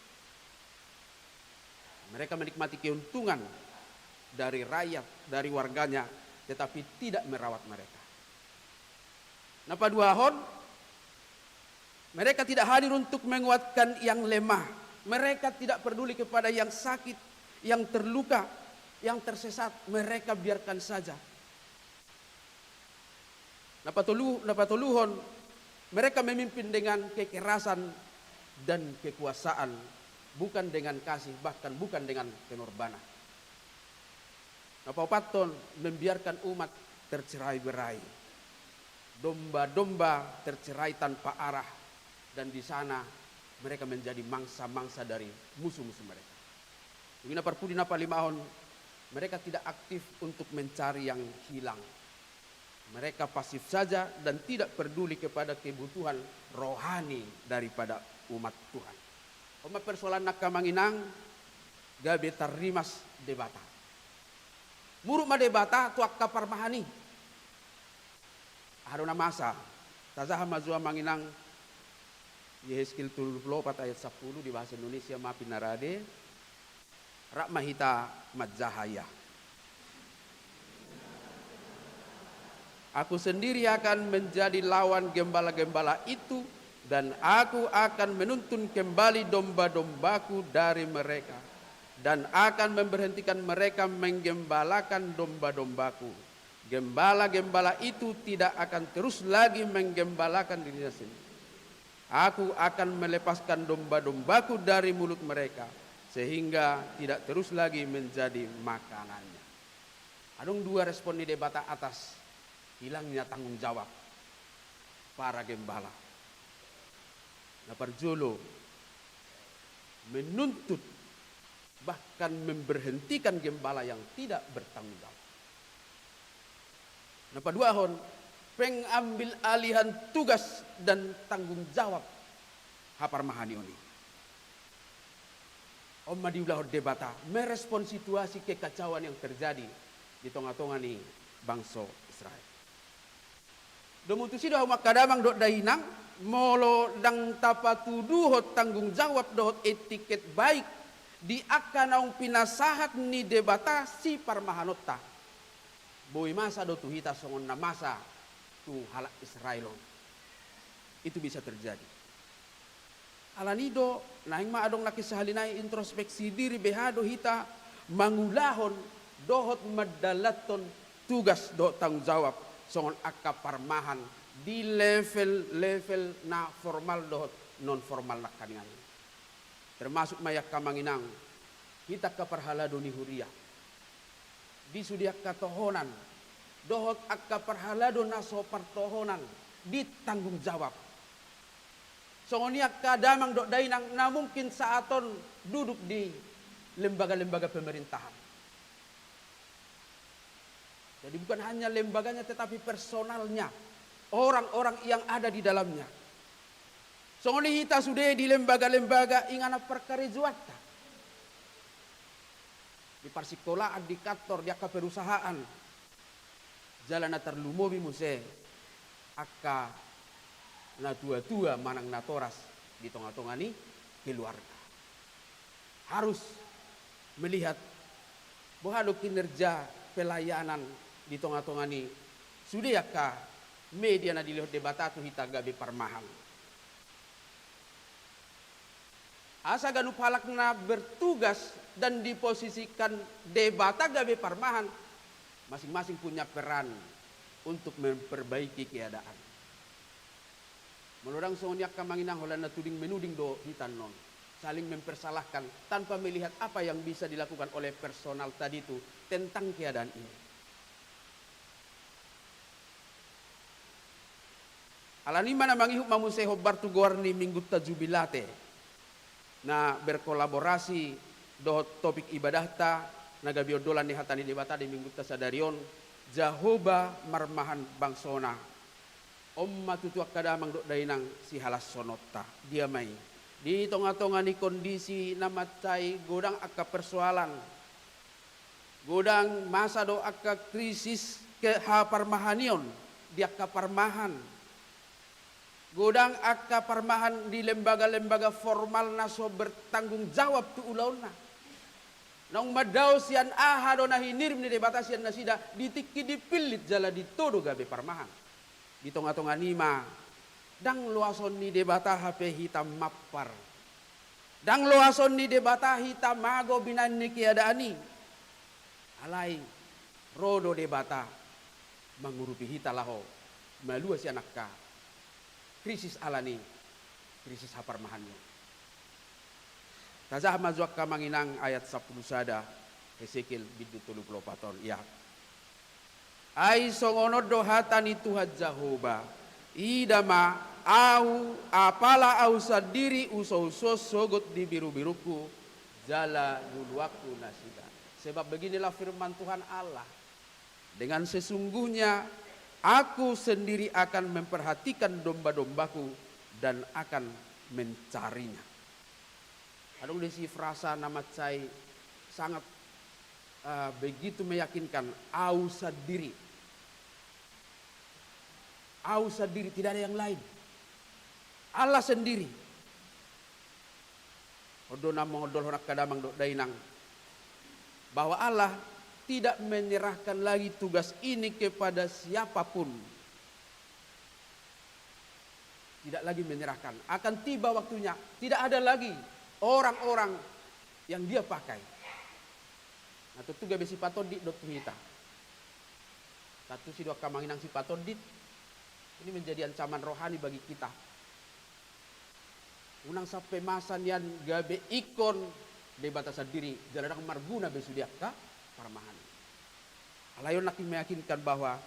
Mereka menikmati keuntungan dari rakyat, dari warganya, tetapi tidak merawat mereka. Napa dua hon? Mereka tidak hadir untuk menguatkan yang lemah. Mereka tidak peduli kepada yang sakit, yang terluka, yang tersesat. Mereka biarkan saja. Napatuluhon, mereka memimpin dengan kekerasan dan kekuasaan. Bukan dengan kasih, bahkan bukan dengan pengorbanan. Napapaton membiarkan umat tercerai-berai. Domba-domba tercerai tanpa arah. Dan di sana mereka menjadi mangsa-mangsa dari musuh-musuh mereka. Wina parpudi napa 5 tahun, mereka tidak aktif untuk mencari yang hilang. Mereka pasif saja dan tidak peduli kepada kebutuhan rohani daripada umat Tuhan. Umat persoalan nak kamanginang gabe tarimas debata. Muruk ma debata tuak kapar mahani. Haruna masa tazah mazua manginang Yehezkiel 34 ayat 10 di bahasa Indonesia maafin narade rak mahita madzahaya. Aku sendiri akan menjadi lawan gembala-gembala itu dan aku akan menuntun kembali domba-dombaku dari mereka dan akan memberhentikan mereka menggembalakan domba-dombaku. Gembala-gembala itu tidak akan terus lagi menggembalakan dirinya sendiri. Aku akan melepaskan domba-dombaku dari mulut mereka sehingga tidak terus lagi menjadi makanannya. Adong 2 respon di debata atas hilangnya tanggung jawab para gembala. Nah, Parjolo menuntut bahkan memberhentikan gembala yang tidak bertanggung jawab. Nah, paduahon pengambil alihan tugas dan tanggung jawab hapar mahani oni. Oma diulah debata merespon situasi kekacauan yang terjadi di tengah-tengah ni bangsa Israel. Domutusi doh makadamang dok dainang molo dang tapatuduhot tanggung jawab dohot etiket baik di akanaung pinasahat ni debata si parmahanota. Boy masa do tuhita songon na masa tu halak Israelon. Itu bisa terjadi. Alanido naing maadong nakisahalinay introspeksi diri behado hita mangulahon dohot madalaton tugas do tanggung jawab songon akaparmahan di level na formal dohot non formal nak kaningan. Termasuk mayak kamanginang kita kaparhalado ni huria. Di sudiak katohonan dohot akaparhalado na sopartohonan ditanggung jawab. Songoniak kadamang dok dainang na mungkin saaton duduk di lembaga-lembaga pemerintahan. Jadi bukan hanya lembaganya tetapi personalnya, orang-orang yang ada di dalamnya. Songoni hita sudah di lembaga-lembaga ingana perkara juata. Di parsikolaan, di kantor, di perusahaan. Jalan atar lumobi muse akka na tua-tua manang natoras di tengah-tengah ini keluarga. Harus melihat bahwa kinerja pelayanan di tengah-tengah ini sudah ka media na dilihat debata tu hita gabi parmahan. Asa ganu palak na bertugas dan diposisikan debata gabi parmahan, masing-masing punya peran untuk memperbaiki keadaan. Melorang sonyak kamanginang holan na tuding menuding do hitan non. Saling mempersalahkan tanpa melihat apa yang bisa dilakukan oleh personal tadi itu tentang keadaan ini. Alani mana mangihuk mamuseho bartu gorni minggu tajubilate na berkolaborasi dohot topik ibadah ta naga biodolan ni hatani debata di minggu tasadarion jahoba marmahan bangsona omma tutuak kadamang dok dainang si halas sonota dia mai di tengah-tengah ni kondisi namacai godang akka persoalan godang masa do akka krisis ke haparmahanion di akka parmahan godang akka parmahan di lembaga-lembaga formal naso bertanggung jawab tu ulauna. Nang madaw sian ahado na hinirm ni debata sian nasida ditikki dipilit jala ditodo gabe parmahan. Di tengah-tengah nima dang luason ni debata hape hitam mappar. Dang luason ni debata hitam mago binan ni kiadaani. Alai rodo debata mengurupi hita laho malua si anakka. Krisis alani, krisis haparmahannya. Tazah mazuak kamanginang ayat 10 sada, Yehezkiel bidu 34 ya. Ai songonod dohatan itu Jahoba, idama au apala au sadiri uso sogot di biru-biruku, jala nuluaku nasida. Sebab beginilah firman Tuhan Allah. Dengan sesungguhnya aku sendiri akan memperhatikan domba-dombaku dan akan mencarinya. Adong desi frasa nama cai sangat begitu meyakinkan. Ausa diri, tidak ada yang lain. Allah sendiri. Odona mengodol horak kadamang dok dainang. Bahwa Allah tidak menyerahkan lagi tugas ini kepada siapapun. Tidak lagi menyerahkan. Akan tiba waktunya. Tidak ada lagi orang-orang yang dia pakai. Nah tentu gabe si patodit dot kita. Satu si dua kamanginang si patodit. Ini menjadi ancaman rohani bagi kita. Unang sampai masa nian gabe ikon de batasan diri jalan marguna besudiaka parmahan. Alayon nak meyakinkan bahwa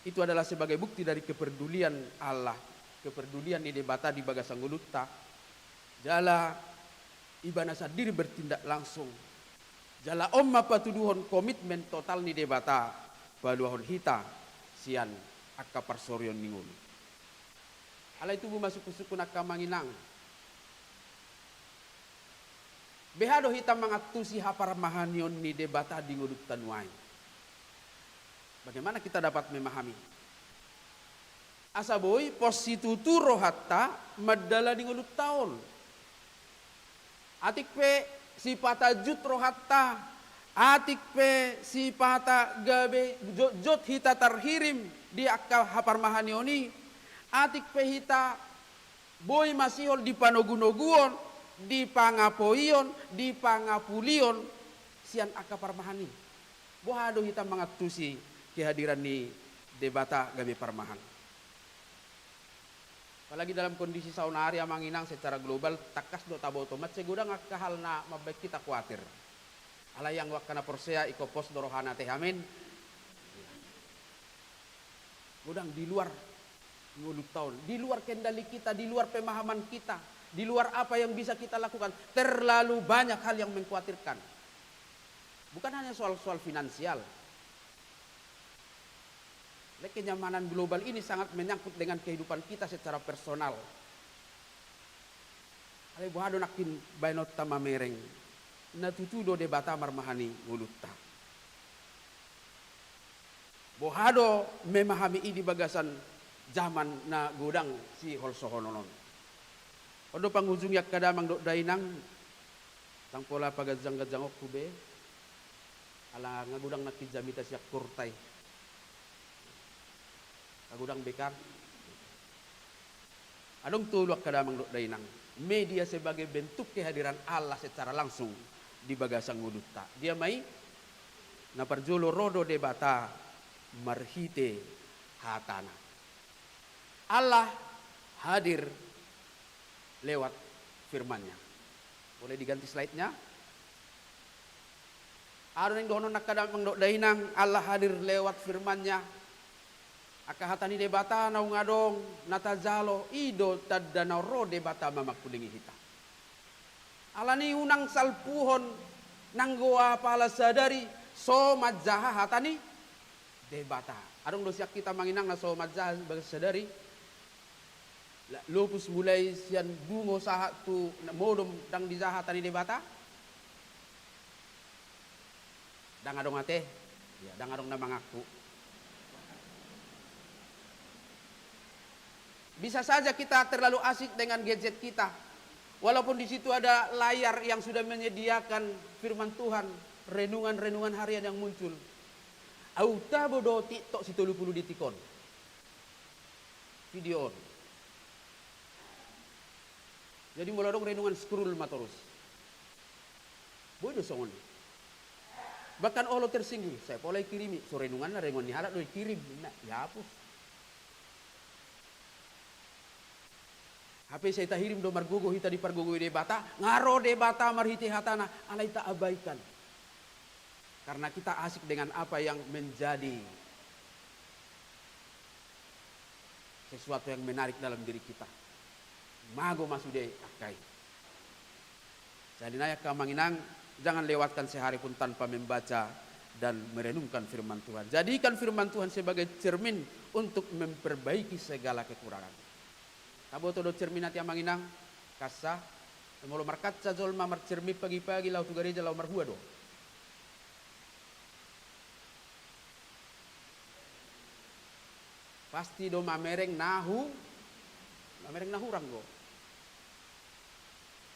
itu adalah sebagai bukti dari kepedulian Allah, kepedulian di debata di bagasang gulutta. Jala ibana sadiri bertindak langsung. Jala omma patuduhon komitmen total ni debata baluahon hita sian akka parsorion ningun. Ala itu masuk ke suku nakamanginang. Behado hitam mengatusi hapar mahanion ni debata di ngudut tanuai. Bagaimana kita dapat memahami? Asaboy positutu rohatta madala di ngudut taon. Atik pe sipata jut rohatta. Atik pe sipata gabe jot hita terhirim di akal hapar mahanioni. Atik pe hita boy masihol di panogunoguon. Di pangapoion, di pangapulion, sian akapar mahani. Bohado hitam mengatusi kehadiran ni debata gabe parmahan. Apalagi dalam kondisi saunari amanginang secara global takas do tabo otomat segudang akahal na mabek kita khawatir. Ala yang wakana porsea iko pos dorohana tehamen. Gudang di luar nguluk tahun, di luar kendali kita, di luar pemahaman kita. Di luar apa yang bisa kita lakukan. Terlalu banyak hal yang mengkhawatirkan. Bukan hanya soal-soal finansial. Kenyamanan global ini sangat menyangkut dengan kehidupan kita secara personal. Ale buhado nakin bainot tamamereng. Natutudo debata marmahani ngulutta. Bohado memahami ini bagasan zaman na gudang si holsohononon. Odo panghujung yak kadamang dok dainang tang pola pagadzang-gadzang ok kube ala ngagudang nakijamita siyak kurtay kagudang bekar adong tulak kadamang dok dainang media sebagai bentuk kehadiran Allah secara langsung di bagasang ngudutta dia mai na parjulo rodo debata marhite hatana Allah hadir lewat firman-Nya. Boleh diganti slide-nya? Ada yang dono nakadamang dok dainang Allah hadir lewat firman-Nya. Akahatani debata naung adong natazalo ido taddanau ro debata mamakulingi hita. Alani unang salpuhon nanggoa pala sadari so madzaha hatani debata. Adong dosiak kita manginang na so madzaha bagas sadari. Lupus mulai sian dungo sahat tu modom dang dizaha tani debata. Dang adong ate, ya dang adong namang aku. Bisa saja kita terlalu asik dengan gadget kita. Walaupun di situ ada layar yang sudah menyediakan firman Tuhan, renungan-renungan harian yang muncul. Auta bodo TikTok si 30 detikon. Video on. Jadi mulai dong renungan scroll matorus. Bodoh songon. Bahkan Allah tersinggung. Saya boleh kirimi. So renungan lah renungan ni harap doi kirim. Nah, ya hapus. HP saya tahirim do margogo hita di pargogo debata. Ngaro debata marhiti hatana. Alai tak abaikan. Karena kita asik dengan apa yang menjadi sesuatu yang menarik dalam diri kita. Mago masude akai. Jadi nayak kamanginang Jangan lewatkan sehari pun tanpa membaca dan merenungkan firman Tuhan. Jadikan firman Tuhan sebagai cermin untuk memperbaiki segala kekurangan. Kabo todo cermin hati amanginang kasah molo markaca zolma marcermi pagi-pagi lau tu gereja lau marhua do. Pasti do mamereng nahurang go.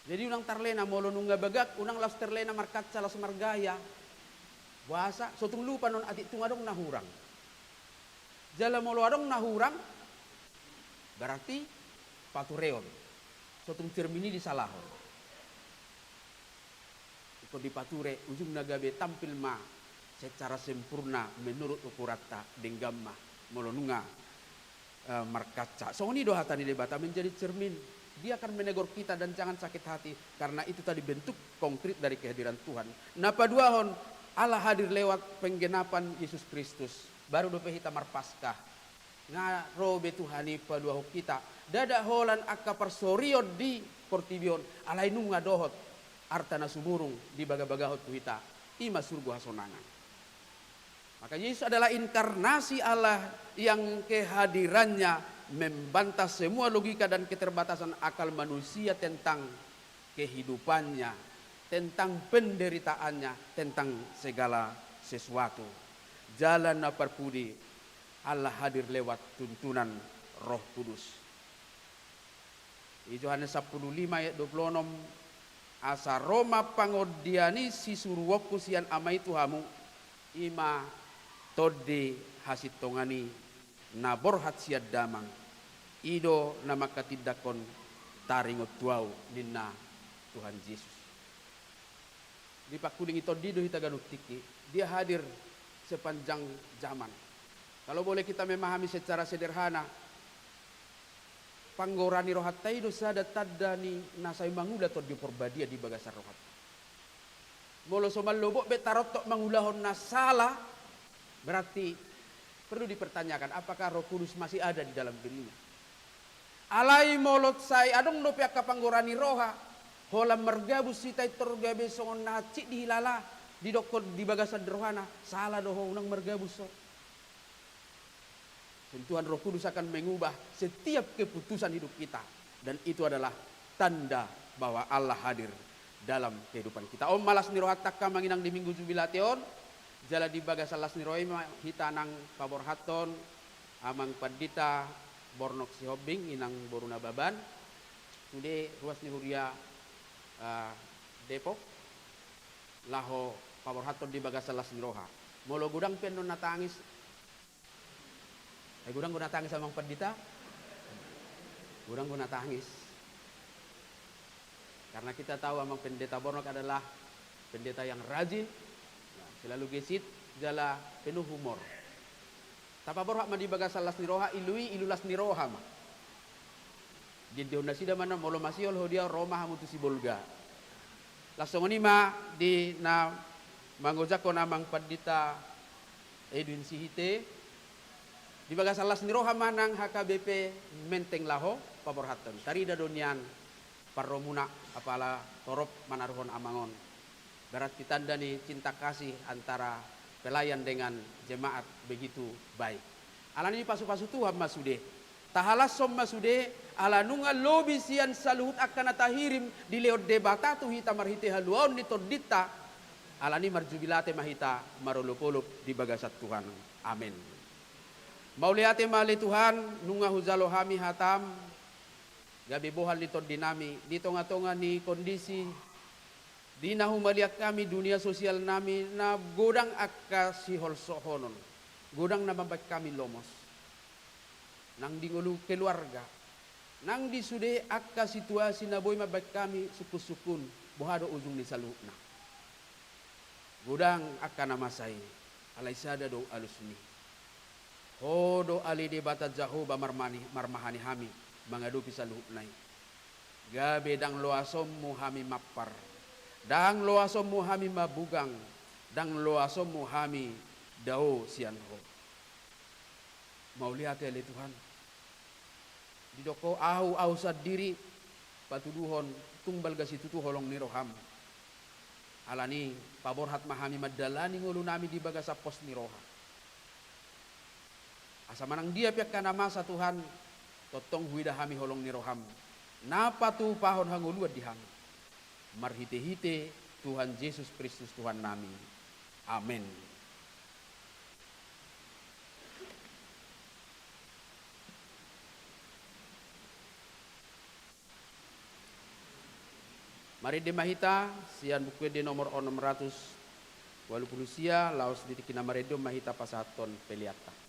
Jadi unang tarlena molo nungga bagak, unang las terlena markaca las margaya. Bahasa sotung lupa non adik tungadong nahurang. Jala molo adong nahurang berarti patureon. Sotung cermini di salahon. Iko dipature ujung nagabe tampil ma secara sempurna menurut ukurata denggama molo nunga markaca. So ini doa tadi debata menjadi cermin. Dia akan menegur kita dan jangan sakit hati karena itu tadi bentuk konkret dari kehadiran Tuhan. Napa duahon Allah hadir lewat penggenapan Yesus Kristus. Baru dope hita marpaskah. Nga robe Tuhani paduaho kita. Dada holan akka persorio di portibion. Alai nunga dohot. Artana sumurung di baga-bagahot kuhita. Ima surga hasonangan. Maka Yesus adalah inkarnasi Allah yang kehadirannya membantah semua logika dan keterbatasan akal manusia tentang kehidupannya, tentang penderitaannya, tentang segala sesuatu. Jalan naparpudi Allah hadir lewat tuntunan Roh Kudus. Di Yohanes 15 ayat 26 asa Roma pangodiani si suruwoku sian amai tuhamu ima tode hasitongani nabor hat siad damang ido nama katidakon taringot tuau ninna Tuhan Yesus. Di pakuling itu dido hitaganuk tiki dia hadir sepanjang zaman. Kalau boleh kita memahami secara sederhana, panggorani rohat taido sada tadani nasai mangula to di porbadia di bagasar rohat. Molo somal lobok betarot tok mangulahon nasala berarti perlu dipertanyakan apakah Roh Kudus masih ada di dalam dirinya. Alai molot sai adong no pihak kapanggorani roha holam mergabus sitai tergabe songon naci di hilala di dokod di bagasan rohana salah doho unang mergabus so. Sentuhan Roh Kudus akan mengubah setiap keputusan hidup kita dan itu adalah tanda bahwa Allah hadir dalam kehidupan kita. Om malas ni rohat takka manginang di minggu jubilation jala di bagasal las ni roy hitanang pabor haton amang padita bornok si hobing inang boruna baban sude ruas ni huria Depok laho pabor haton di bagasal las ni roha molo gudang pen non natangis gudang guna tangis amang padita gudang guna tangis karena kita tahu amang pendeta bornok adalah pendeta yang rajin selalu gesit jala penuh humor. Tapa borhak mandi bagasal las niroha ilui ilulas niroha ma. Di honda sida mana molo masiol hodia Roma hamutu si bolga. Langsung ini ma di na mangojako namang padita Edwin Sihite di bagasal las niroha manang HKBP menteng laho paborhaton. Tarida donian parromuna apala torop manaruhon amangon. Berarti tanda nih cinta kasih antara pelayan dengan jemaat begitu baik. Ala ini pasu-pasu Tuhan masude. Tahalas som masude ala nunga lobi sian saluhut akan atahirim di leod debata tu hita marhite haluon ni tordita. Ala ini marjubilate mahita marolopolop di bagasat Tuhan. Amin. Mauliate mali Tuhan nunga huzalo hami hatam gabi bohal ni tordinami di tonga-tonga ni kondisi di nahumaliak kami dunia sosial nami na godang akka sihol sohonon godang na mabak kami lomos nang dingulu keluarga nang disude akka situasi na boy mabak kami sukus-sukun bohado ujung ni salukna godang akka namasay alay sada do alusni hodo ali de bata Jehovah marmahani hami mangadupi saluknay gabe dang loasom mu hami mappar dang loasom muhami mabugang dang loasom muhami dao sianho mau lihat ya Tuhan di doko au sad diri patuduhon tumbal gasitu tu holong ni roham Alani pabor hat mahami madalani ngulu nami di bagasa pos ni roha. Asa manang dia pihak kana masa Tuhan totong huida hami holong ni roham. Napa tu pahon hanguluat dihang. Marhite-hite Tuhan Yesus Kristus Tuhan nami. Amin. Mari de mahita sian buku de nomor 600 walau sia laos ditikina maredo mahita pasaton peliata.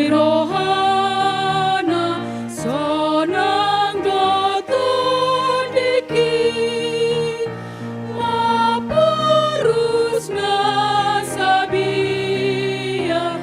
Rohana sonang doton diki mapurus na sabia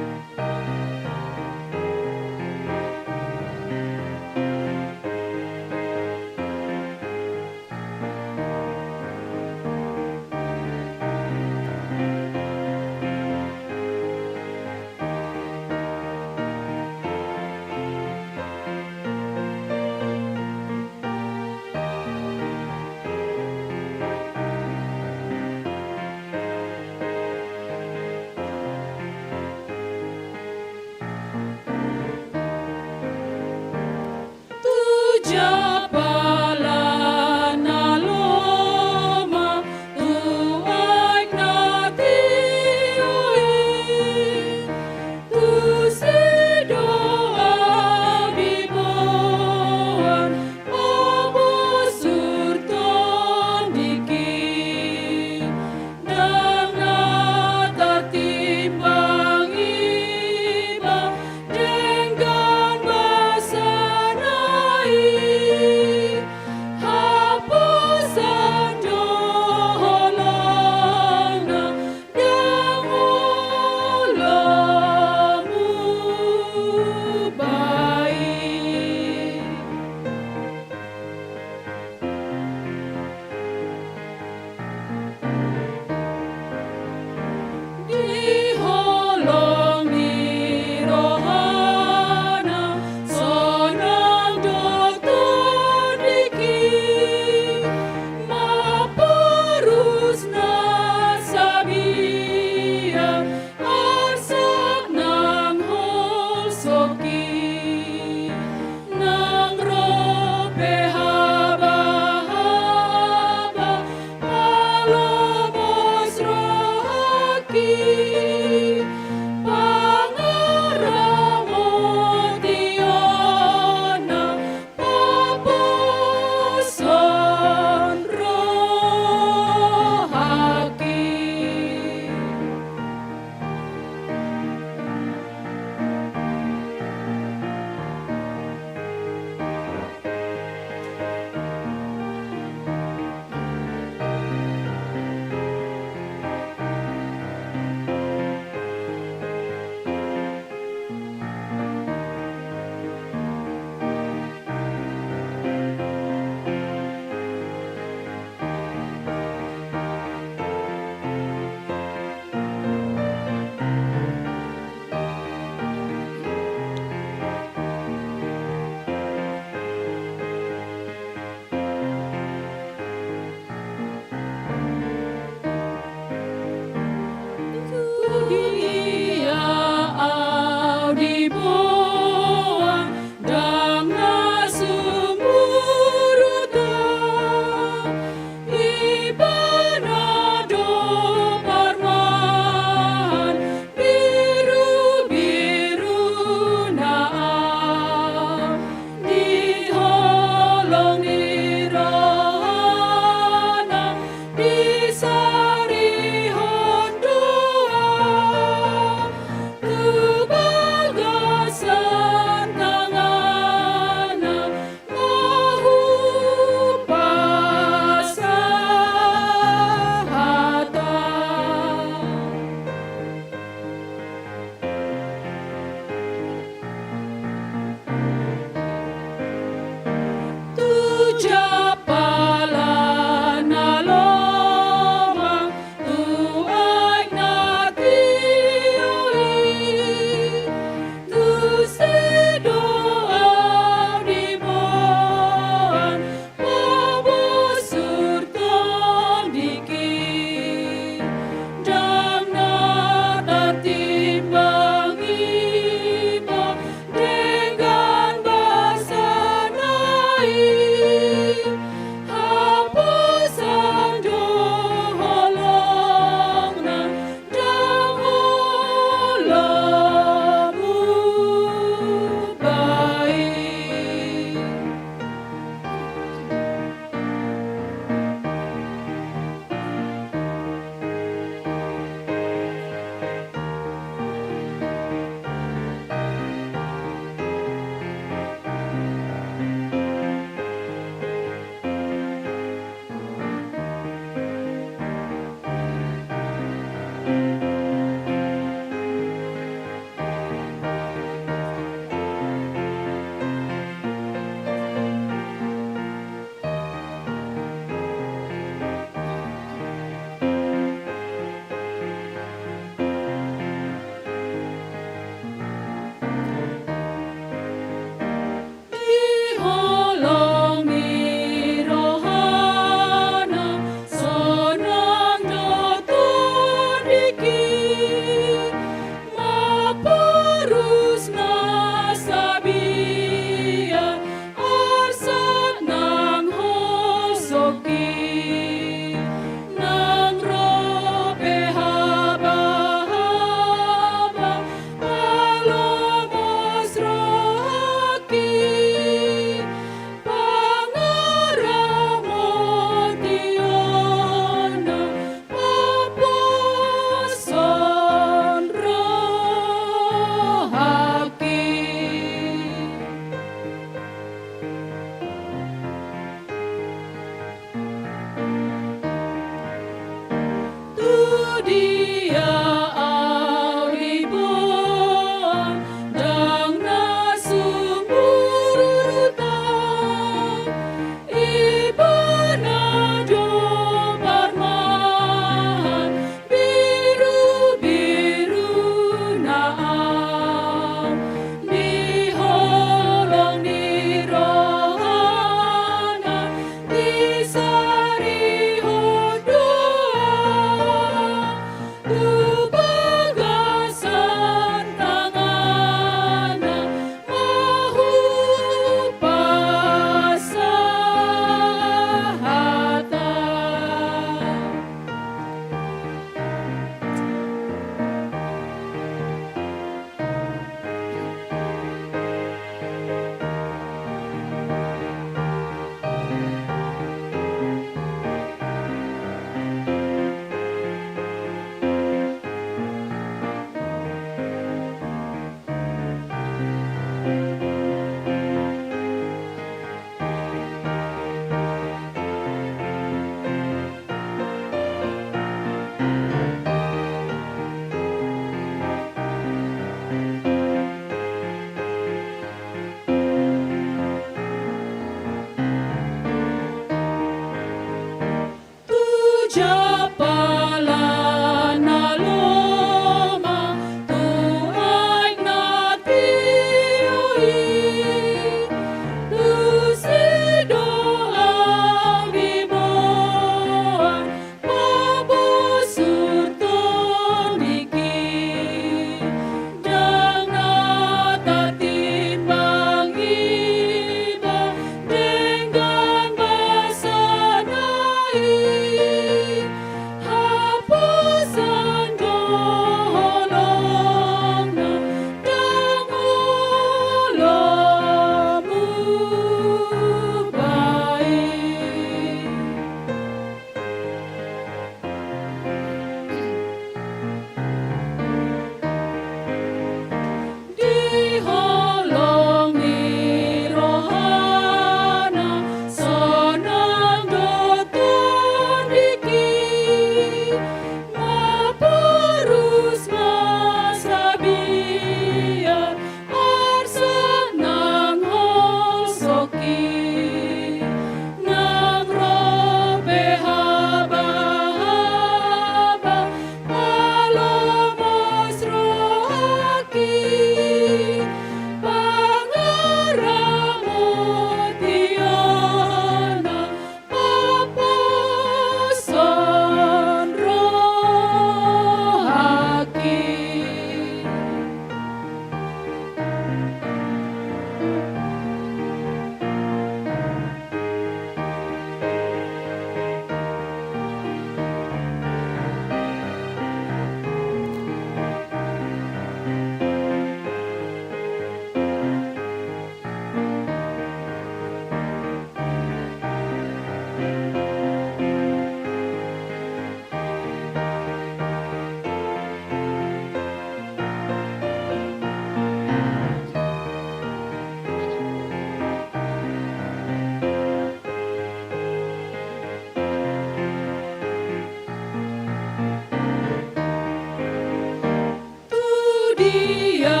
dia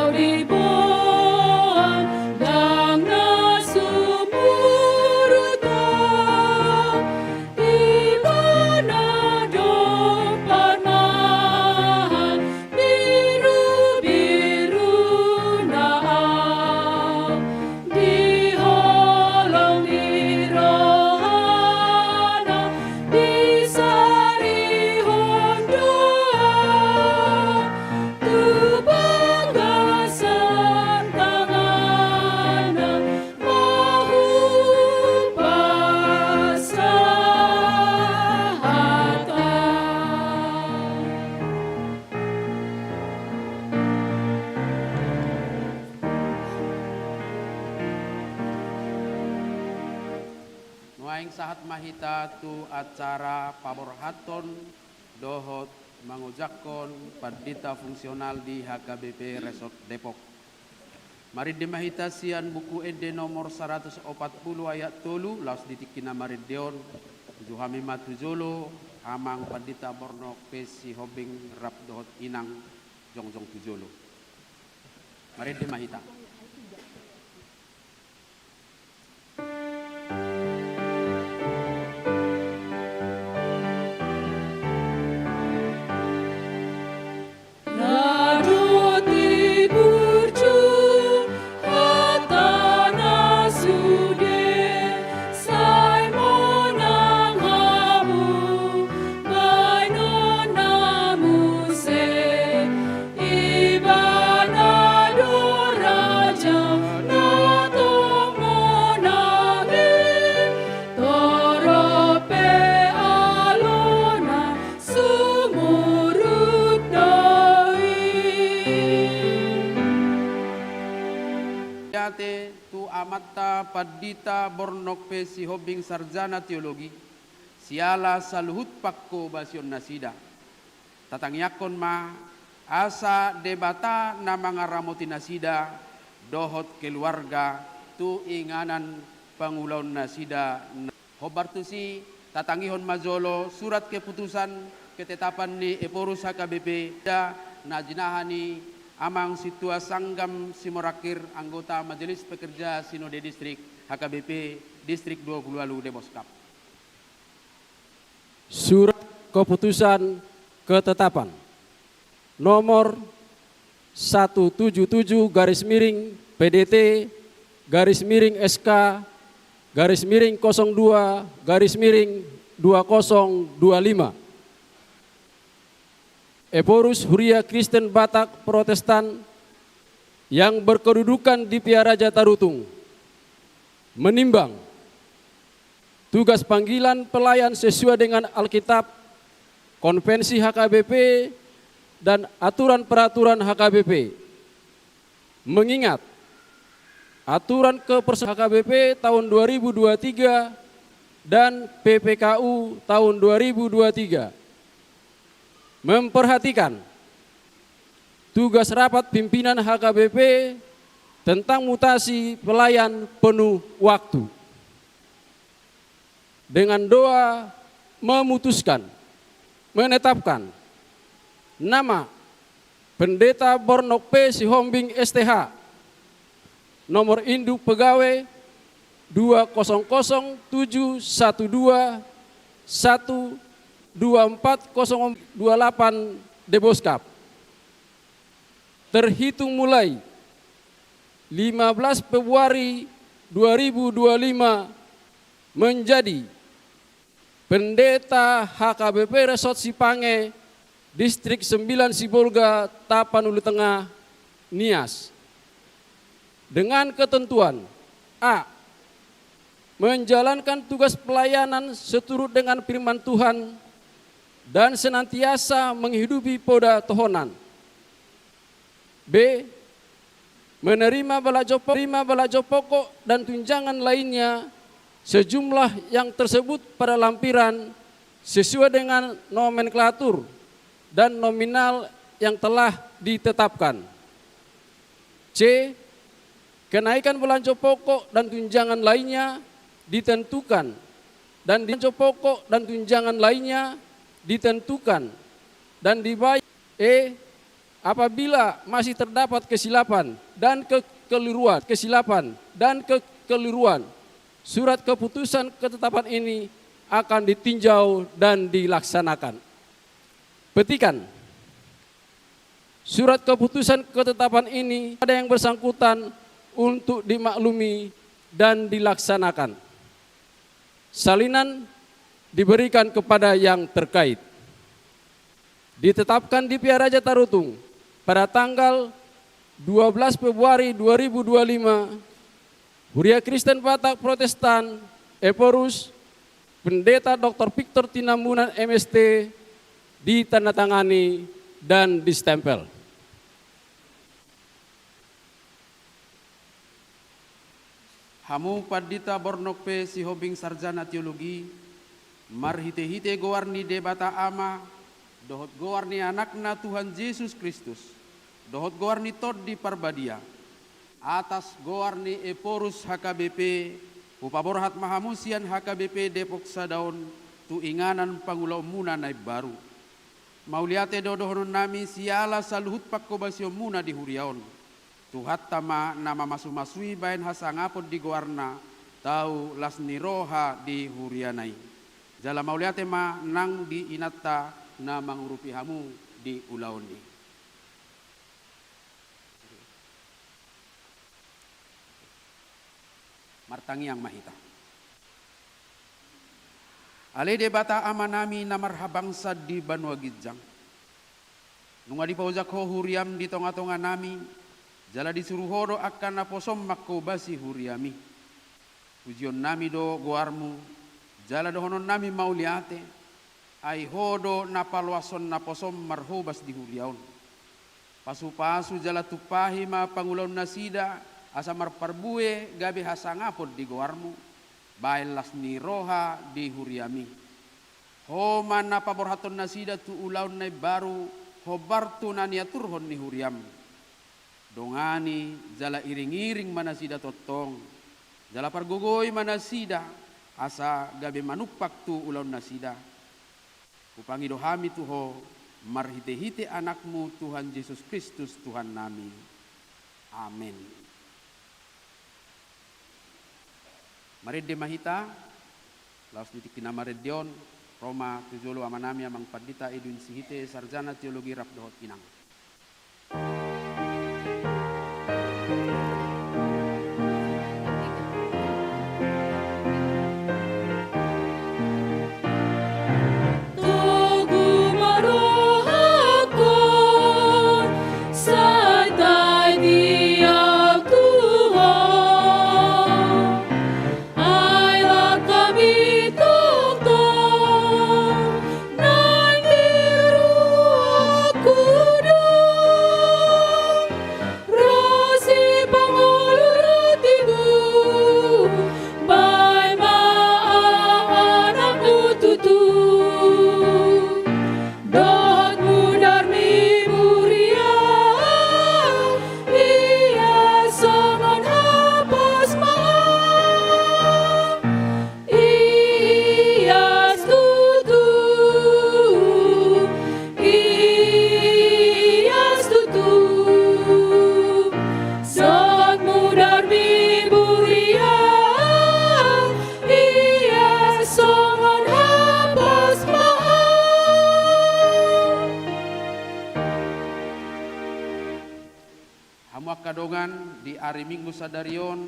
audibon dang nasumuruta ibana dopan mahal biru-biru naa diholong di rohana disari hondoa tu bagasan tangana mahu pasahata. Nuaing sahat mahita tu acara paborhaton dohot mangujakon pardita fungsional di HKBP Resort Depok. Mari dimahita sian buku ede nomor 140 ayat tolu laos ditikina marideon Juhami Matujolo amang pardita bornok pesi hobing rap dohot inang jongjong tujolo. Mari dimahita. Radoti burju hatana sude sai monang hamu bai nonamu se ibana doraja nato monangi torope alona sumurut doi. Yate tu amatta pardita bornok pesi hobing sarjana teologi siala saluhut pakko basion nasida tatang yakon ma asa debata na mga ramoti nasida dohot keluarga tu inganan pangulaw nasida hobartusi tatangihon majolo surat keputusan ketetapan ni Eporus HKBP na jinahani amang situa sanggam Simorakir anggota Majelis Pekerja Sinode Distrik HKBP Distrik 20 Deboskap. Surat keputusan ketetapan nomor 177 garis miring PDT garis miring SK garis miring 02 garis miring 2025 Eporus Huria Kristen Batak Protestan yang berkedudukan di Piaraja Tarutung menimbang tugas panggilan pelayan sesuai dengan Alkitab, Konvensi HKBP, dan aturan peraturan HKBP. Mengingat aturan HKBP tahun 2023 dan PPKU tahun 2023 memperhatikan tugas rapat pimpinan HKBP tentang mutasi pelayan penuh waktu. Dengan doa memutuskan, menetapkan nama Pendeta Bornok P. Sihombing STH, nomor induk pegawai 20007124028 Deboskap. Terhitung mulai 15 Februari 2025 menjadi Pendeta HKBP Resort Sipange Distrik 9 Sibolga Tapanuli Tengah Nias. Dengan ketentuan A. Menjalankan tugas pelayanan seturut dengan firman Tuhan dan senantiasa menghidupi poda tohonan. B. Menerima balajo pokok dan tunjangan lainnya sejumlah yang tersebut pada lampiran sesuai dengan nomenklatur dan nominal yang telah ditetapkan. C. Kenaikan belanja pokok dan tunjangan lainnya ditentukan dan belanja pokok dan tunjangan lainnya ditentukan dan dibayar. E. apabila masih terdapat kesilapan dan kekeliruan, surat keputusan ketetapan ini akan ditinjau dan dilaksanakan. Petikan. Surat keputusan ketetapan ini ada yang bersangkutan untuk dimaklumi dan dilaksanakan. Salinan diberikan kepada yang terkait. Ditetapkan di Piaraja Tarutung pada tanggal 12 Februari 2025, Huria Kristen Batak Protestan Eporus Pendeta Dr. Victor Tinambunan MST ditandatangani dan distempel. Hamu Pandita Bornokpe si hobing sarjana teologi, marhite-hite gowarni debata ama, dohot gowarni anakna Tuhan Yesus Kristus, dohot gowarni tod di Parbadia, atas gowarni Eporus HKBP, upaborhat mahamusian HKBP Depok Sadaon, tu inganan pangulau muna naib baru. Mauliate dodohonon nami siala saluhut pakobasyo muna di huriaon. Tuhat tama nama masu-masui bayan hasangapod di gowarna, tau lasni roha di hurianai. Jala mauliate ma nang di inatta na mangurupi hamu di ulaon di. Martangi yang mahita. Ale debata amanami namar habangsa di Banua Gijang. Nunga di paujak ho huriam di tonga-tonga nami, jala disuruh hodo akan naposom makko basi huriami. Ujion nami do goarmu, jala dohonon nami mauliate, ai hodo napalwason naposom marhobas di huriaon. Pasu-pasu jala tupahi ma pangulon nasida, asa marparbue gabe hasangapod di goarmu. Bailas ni roha di huriami. Homan na paborhaton nasida tu ulaun na baru hobartu na niaturhon ni huriam. Dongani jala iring-iring manasida totong. Jala pargugoy manasida asa gabe manupak tu ulaun nasida. Upangi dohami tu ho marhite-hite anakmu Tuhan Yesus Kristus Tuhan nami. Amin. Marede mahita, laos ditikina maredion, Roma tujolo amanami amang Pandita Edwin Sihite, sarjana teologi Rapdohot Pinang. Kadongan di hari Minggu sadarion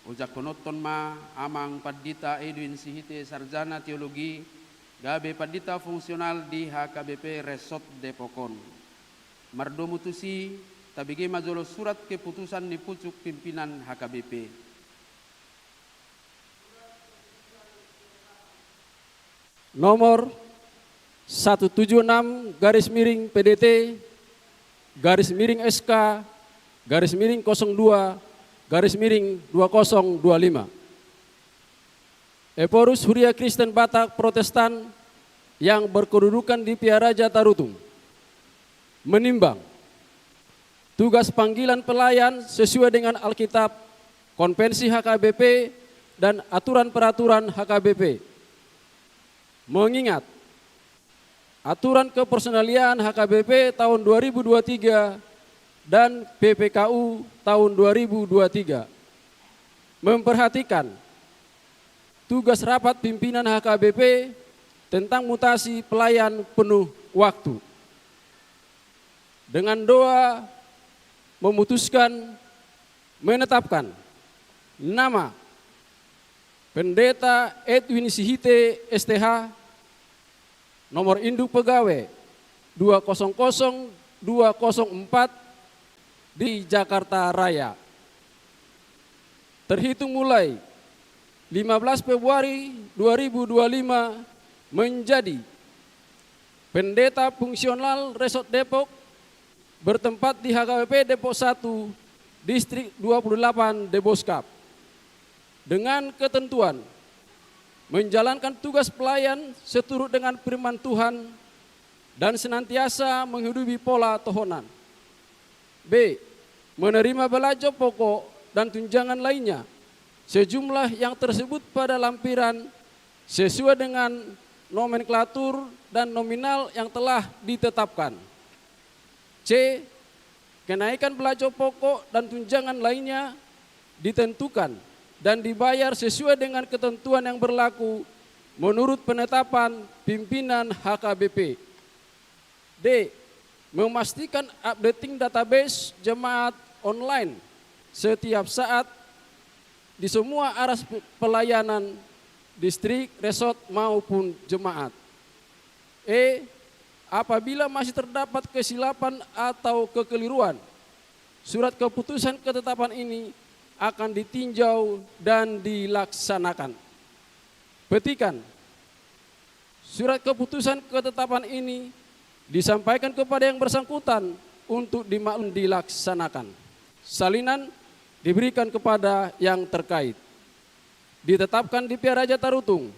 ojak konoton ma amang Pandita Edwin Sihite sarjana teologi gabe Pandita fungsional di HKBP Resort Depokon. Mardomu tusi tabige majolo surat keputusan ni pucuk pimpinan HKBP. Nomor 176 garis miring PDT garis miring SK garis miring 02 garis miring 2025. Eporus Huria Kristen Batak Protestan yang berkedudukan di Piaraja Tarutung menimbang tugas panggilan pelayan sesuai dengan Alkitab, Konvensi HKBP dan aturan peraturan HKBP. Mengingat Aturan Kepersonalian HKBP tahun 2023 dan PPKU tahun 2023. Memperhatikan tugas rapat pimpinan HKBP tentang mutasi pelayan penuh waktu. Dengan doa memutuskan menetapkan nama Pendeta Edwin Sihite STH, nomor induk pegawai 200204 di Jakarta Raya. Terhitung mulai 15 Februari 2025 menjadi pendeta fungsional Resort Depok bertempat di HKBP Depok 1, Distrik 28 Deboskap. Dengan ketentuan menjalankan tugas pelayan seturut dengan firman Tuhan dan senantiasa menghidupi pola tohonan. B. Menerima belajar pokok dan tunjangan lainnya sejumlah yang tersebut pada lampiran sesuai dengan nomenklatur dan nominal yang telah ditetapkan. C. Kenaikan belajar pokok dan tunjangan lainnya ditentukan dan dibayar sesuai dengan ketentuan yang berlaku menurut penetapan pimpinan HKBP. D. Memastikan updating database jemaat online setiap saat di semua aras pelayanan distrik, resort maupun jemaat. E. Apabila masih terdapat kesilapan atau kekeliruan, surat keputusan ketetapan ini akan ditinjau dan dilaksanakan. Petikan, surat keputusan ketetapan ini disampaikan kepada yang bersangkutan untuk dilaksanakan. Salinan diberikan kepada yang terkait. Ditetapkan di Piaraja Tarutung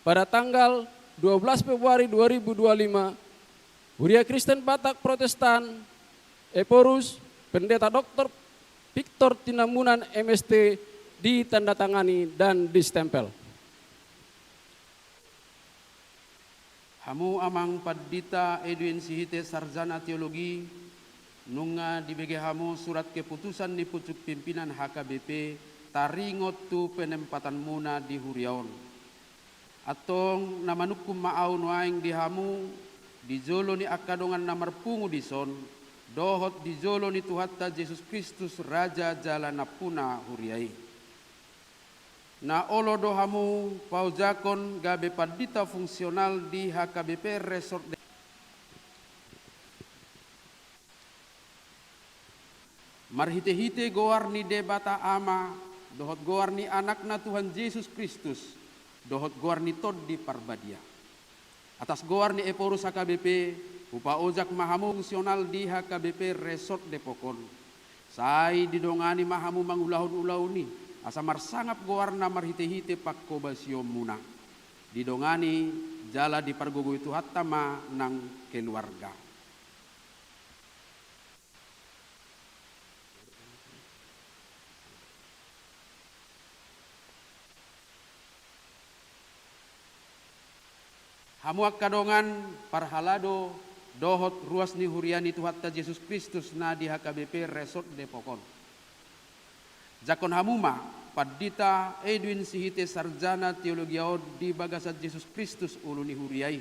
pada tanggal 12 Februari 2025, Huria Kristen Batak Protestan, Eporus, Pendeta Dr. Victor Tinamunan MST ditandatangani dan distempel. Hamu amang Pendeta Edwin Sihite Sarjana Teologi nunga dibege hamu surat keputusan di pucuk pimpinan HKBP taringot tu penempatan muna di Huriaon. Atong namanukum maaw nuaing di hamu di jolo ni akadongan namar pungu di son dohot di jolo ni Tuhatta Yesus Kristus Raja Jalan Napuna Huriai. Na olo dohamu paujakon gabe Pendeta fungsional di HKBP Resort marhite-hite goar ni debata ama dohot goar ni anakna Tuhan Yesus Kristus dohot goar ni tod di Parbadia. Atas goar ni Eporus HKBP upa ojak mahamu fungsional di HKBP Resort Depokon. Sai didongani mahamu mangulahun-ulahuni asa marsangap goar na marhite-hite pakko basio muna. Didongani jala di pargogo itu hatama nang keluarga. Hamuak kadongan parhalado dohot ruas ni huriani Tuhatta Yesus Kristus na di HKBP Resort Depokon. Jakon hamuma Pendeta Edwin Sihite Sarjana Teologiaon di Bagasat Yesus Kristus ulu ni huriai.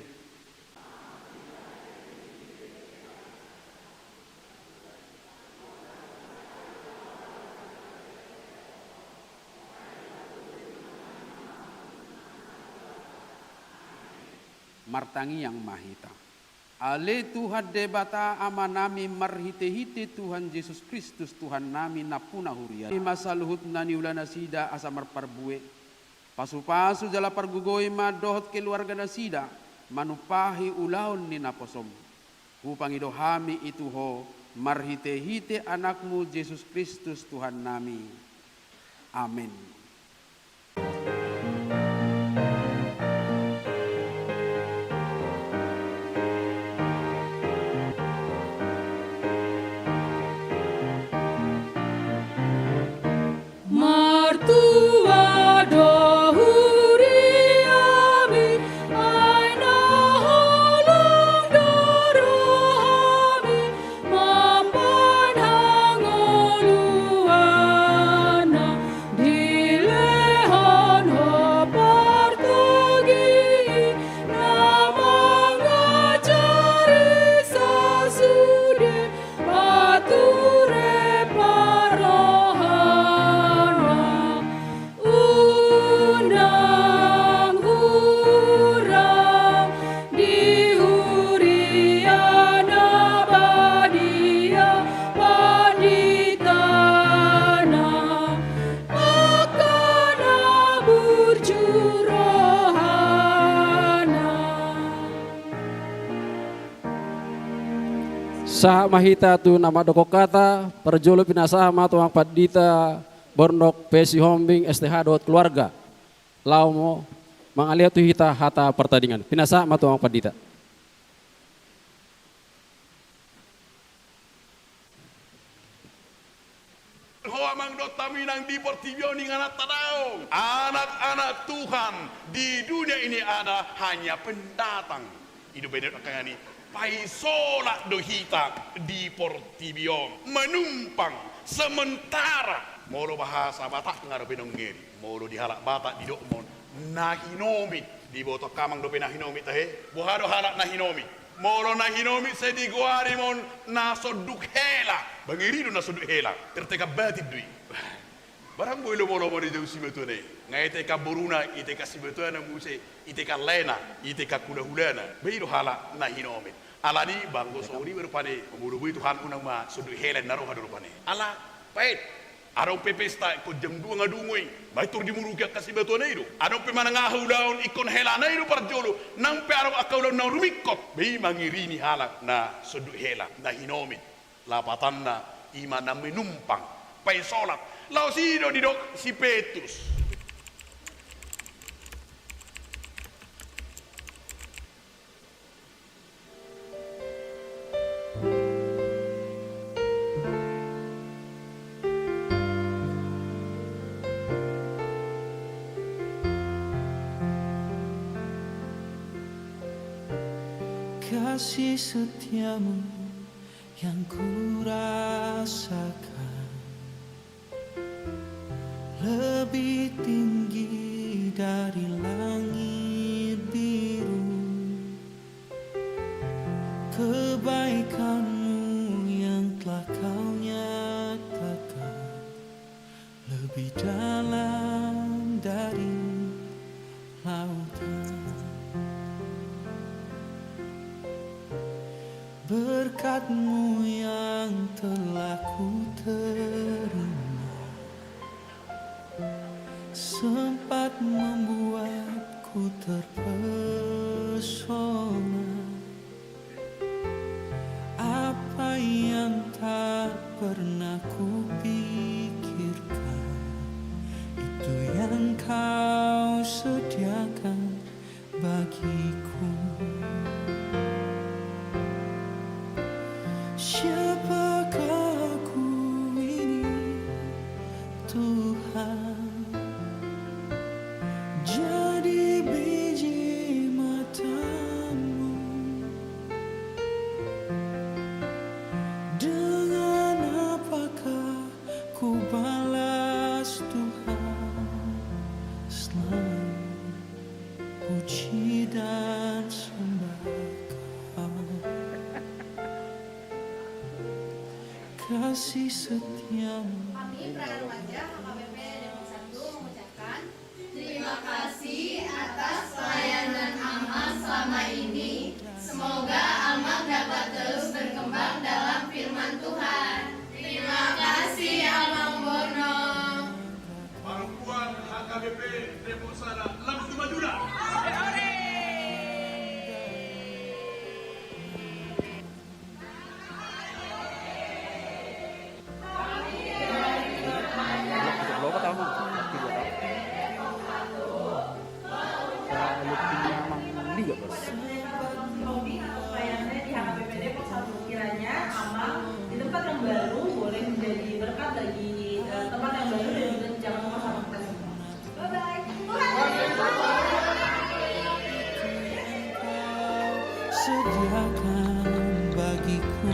Martangi yang mahita. Ale Tuhan debata amanami marhite-hite Tuhan Yesus Kristus Tuhan nami napuna huria. Masa luhut nani ulana sida asa marparbue. Pasu-pasu jala pargugoi madohot keluarga nasida manupahi ulaon ni naposom. Hupangido hami itu ho marhite-hite anakmu Yesus Kristus Tuhan nami. Amin. Martua dohuriami aina holong Saha mahita tu nama doko kata perjolo pinasaha matu padita bornok pesi hombing STH dot keluarga. Laumo mangalia tu hita hata pertandingan. Pinasaha matu padita. Hoa mangdot taminang di Portibio ning anak tadao. Anak-anak Tuhan di dunia ini ada hanya pendatang. Hidup benar kangani. Paisola dohita di Portibio menumpang sementara. Molo bahasa Batak ngarepin ngeri. Molo dihalak Batak di dokmon nahinomit di botok kamang dope nahinomit tahe. Buhado halak nahinomit. Molo nahinomit sediguari mon nasoduk hela. Bangirido nasoduk hela. Terteka batid dui. Barang boy lo di jauh sibetune. Ngai teka boruna iteka sibetuna muse iteka lena iteka kuda hulana. Beiro hala nahinomit. Alani banggo sori berpane. Mulu itu han unang ma soduk hela naruh hadu rupane. Ala pait. Arong pepesta ko jam 2 ngadungoy. Maitur di muruga kasi betone itu. Arong pe manangahu daun ikon hela na itu parjolo. Nang pe arong akaw daun na rumikot. Bei mangirini halak na soduk hela na hinomit. Lapatan na ima na menumpang. Pai solat. Lau sido di dok si Petrus. Kasih setiamu yang ku rasakan lebih tinggi dari langit biru. Kebaikanmu yang telah kau nyatakan lebih dalam dari lautan. Berkat-Mu yang telah ku terima sempat membuatku terpesona. Apa yang tak pernah ku pikirkan, itu yang Kau sediakan bagiku. Siapakah aku ini, Tuhan? Jadi biji mata-Mu. Dengan apakah ku balas Tuhan selain puji dan sembah Kau. Kasih setiamu. Kami Pra Remaja HKBP Depok 1 mengucapkan terima kasih atas pelayanan Amang selama ini. Semoga Amang dapat terus berkembang dalam firman Tuhan. Terima kasih Amang Borno. Perempuan HKBP Depok Sana langsung Madura. Hobi atau pelayanannya di HKBP Depok 1, kiranya Amang di tempat yang baru boleh menjadi berkat bagi tempat yang baru dan juga jangan lupa sama kita semua. Bye bye. Sediakan bagiku.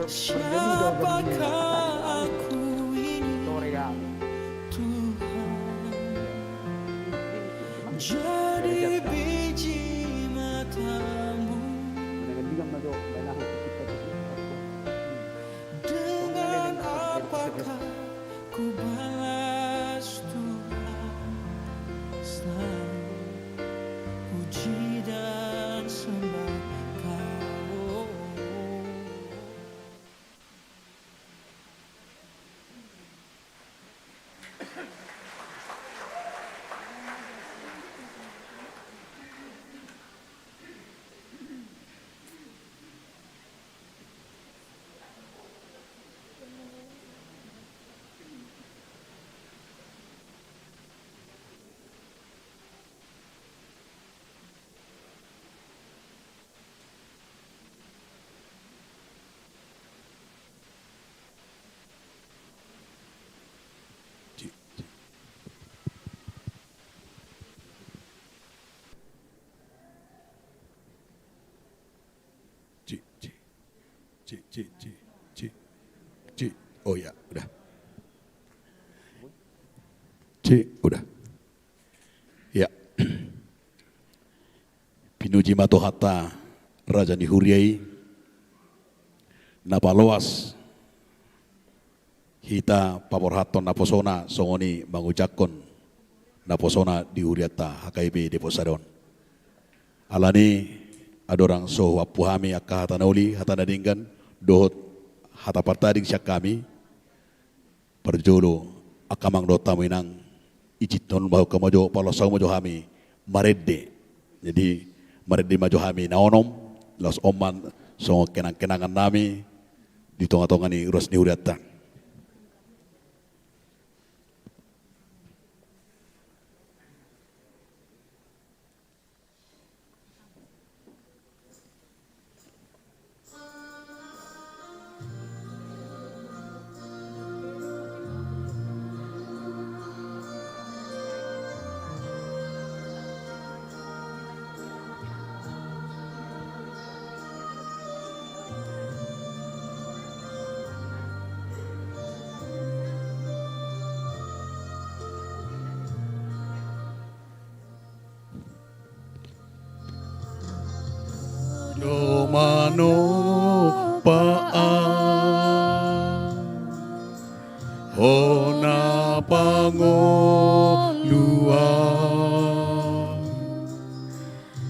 Siapakah aku ini, Tuhan? Jadi biji mata-Mu. Dengan apakah ku balas Tuhan selain puji dan sembah. C. Oh ya, udah. C, udah. Ya. Pinuji matohata Raja Nihuriai Napaloas Hita paporhaton naposona songoni mangujakon naposona dihuriata HKIP Deposadon. Alani adorang so wapuhami akka hatanauli hatanadinggan dohot hata partadig siya kami perjolo akamang dota minang ijiton bahu kamajo palosang majo hami maredde. Jadi maredde majo hami naonom los oman so kenang-kenangan nami di tonga-tonga ni uras ni huriata. Domano paa hona pangolua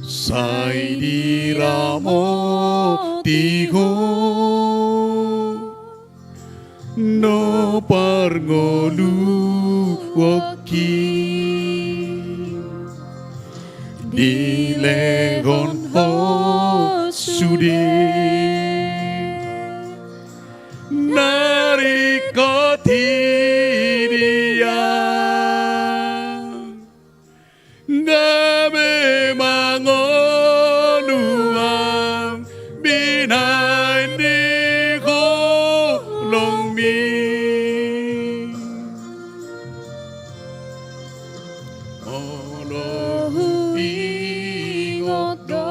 sai diramo tigo no parngolu woki dilegon ho sude narikoti dia ngabe mangonuam binai di kolong mi Olo ingot do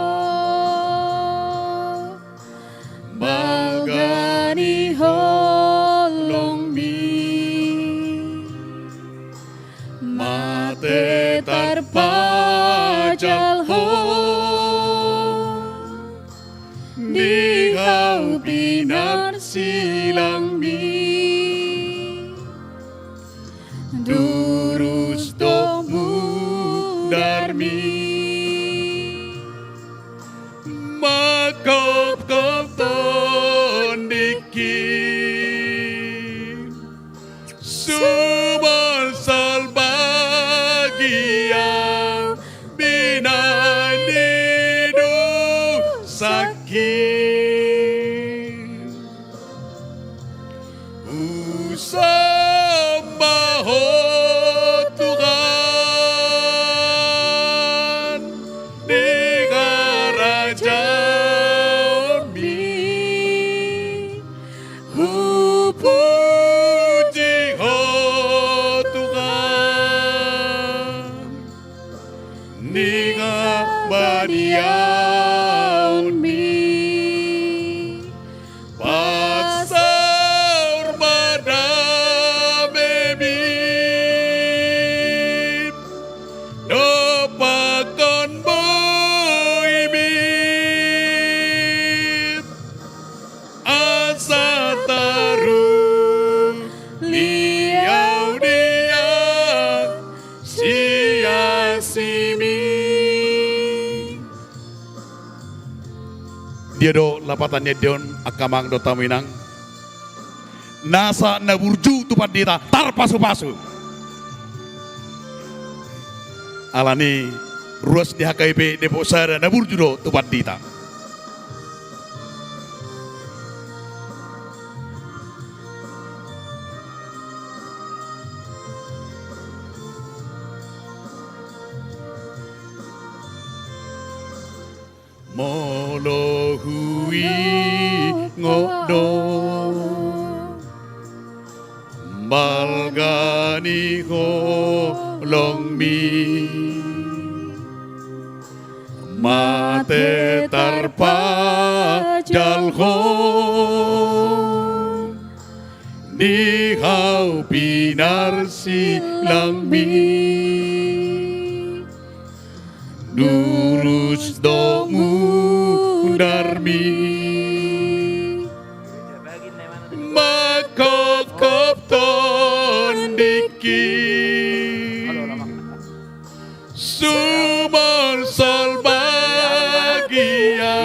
Bagani holong mi Mate terpajal ho Di kau pinar silang mi Durus domu darmi Makop-kop Subal salbagia binai nidu sakit Usambaho Tuhan di kerajaan mi Badiaun mi Pasar madame bibit Dopakon boy bit Asa taru liau dia sia-simi Dia do lapatannya Dion akamang do taminang nasa naburju tupat dita tar pasu-pasu alani ruas di HKIP Deposada naburju do tupat dita Molo hui ngodo Balgani ho longmi Mate tar pajalhon ni hau pinar silang mi durus domu darmi makop ton diki sumber sol bagia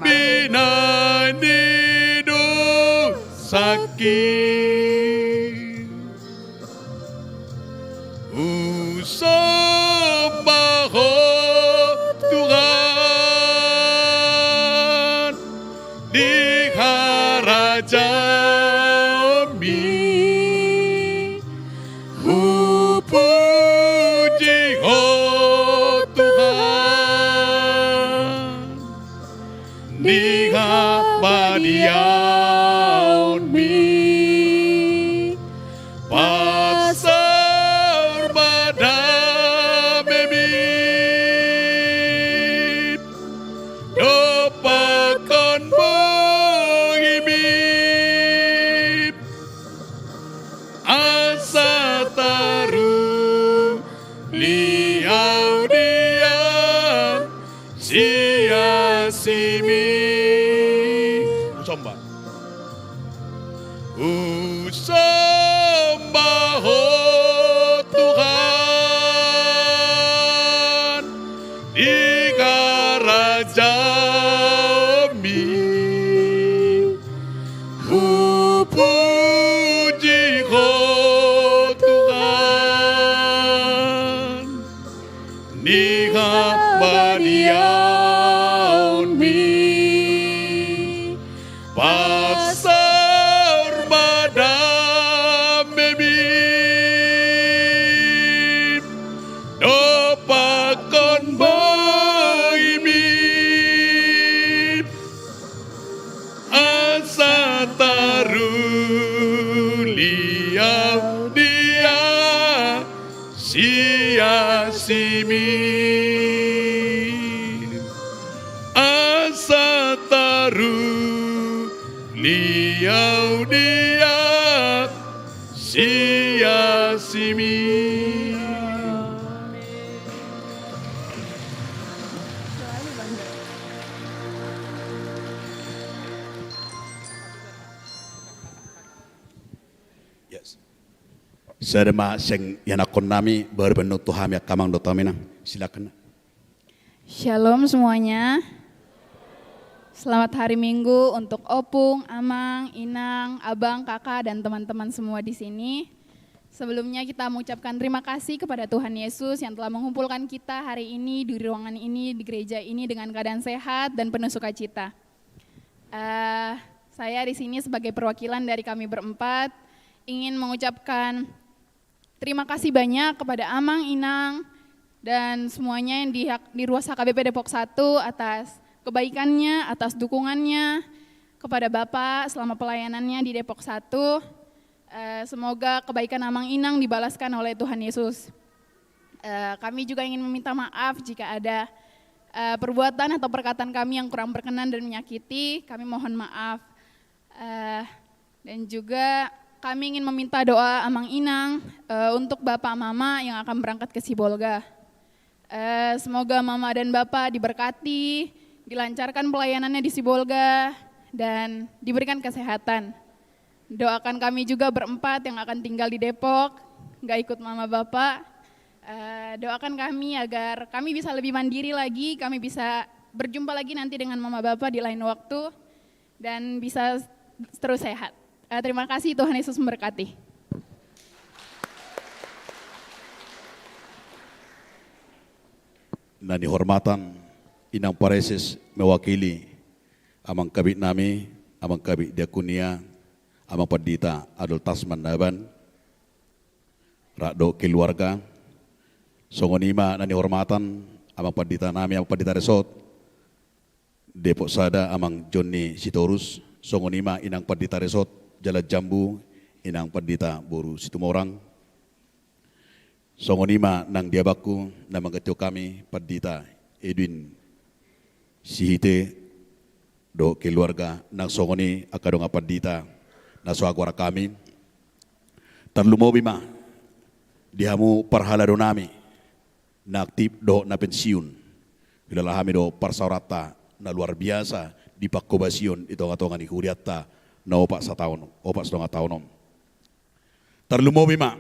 binanidu sakit usambaho Tuhan di harajami puji oh Tuhan di habadian mi pasar badamemit dopakan mengimit asa taru liau dia sia simi usamba oh Tuhan di garajami puji oh Tuhan di habadian mi pasar badamemit dopakan mengimit asa taru liau dia sia simi asa taru liau dia sia simi. Yes. Sedema sing yanakon nami berbentuk Tuhan ya kamang dotamina. Silakan. Shalom semuanya. Selamat hari Minggu untuk Opung, Amang, Inang, Abang, Kakak, dan teman-teman semua di sini. Sebelumnya kita mengucapkan terima kasih kepada Tuhan Yesus yang telah mengumpulkan kita hari ini di ruangan ini, di gereja ini dengan keadaan sehat dan penuh sukacita. Saya di sini sebagai perwakilan dari kami berempat ingin mengucapkan terima kasih banyak kepada Amang, Inang, dan semuanya yang di Ruas HKBP Depok 1 atas kebaikannya, atas dukungannya kepada Bapak selama pelayanannya di Depok 1. Semoga kebaikan Amang Inang dibalaskan oleh Tuhan Yesus. Kami juga ingin meminta maaf jika ada perbuatan atau perkataan kami yang kurang berkenan dan menyakiti, kami mohon maaf. Dan juga kami ingin meminta doa Amang Inang untuk Bapak Mama yang akan berangkat ke Sibolga. Semoga Mama dan Bapak diberkati, dilancarkan pelayanannya di Sibolga, dan diberikan kesehatan. Doakan kami juga berempat yang akan tinggal di Depok, nggak ikut Mama Bapak. Doakan kami agar kami bisa lebih mandiri lagi, kami bisa berjumpa lagi nanti dengan Mama Bapak di lain waktu, dan bisa terus sehat. Terima kasih, Tuhan Yesus memberkati. Dan dihormatan Inang Paresis mewakili Amang Kabit nami, Amang Kabit Diakunia, Amang Pendeta Adul Tasman Naban, Rakdo keluarga, songonima dan dihormatan Amang Pendeta nami, Amang Pendeta Resort, Depok Sada, Amang Joni Sitorus, songonima Inang Pendeta Resort, Jala Jambu, Inang Pendeta Boru Situmorang, songonima nang diabaku, namang ketua kami Pendeta Edwin sihite do keluarga nang songoni akadong apadita na suagwara kami terlumobi ma dihamu parhala do nami na aktif do na pensiun hilalahami do parsaurata na luar biasa di pakkobasion ito ngatongan ni huriatta na opa sa taon opa sa taonom terlumobi ma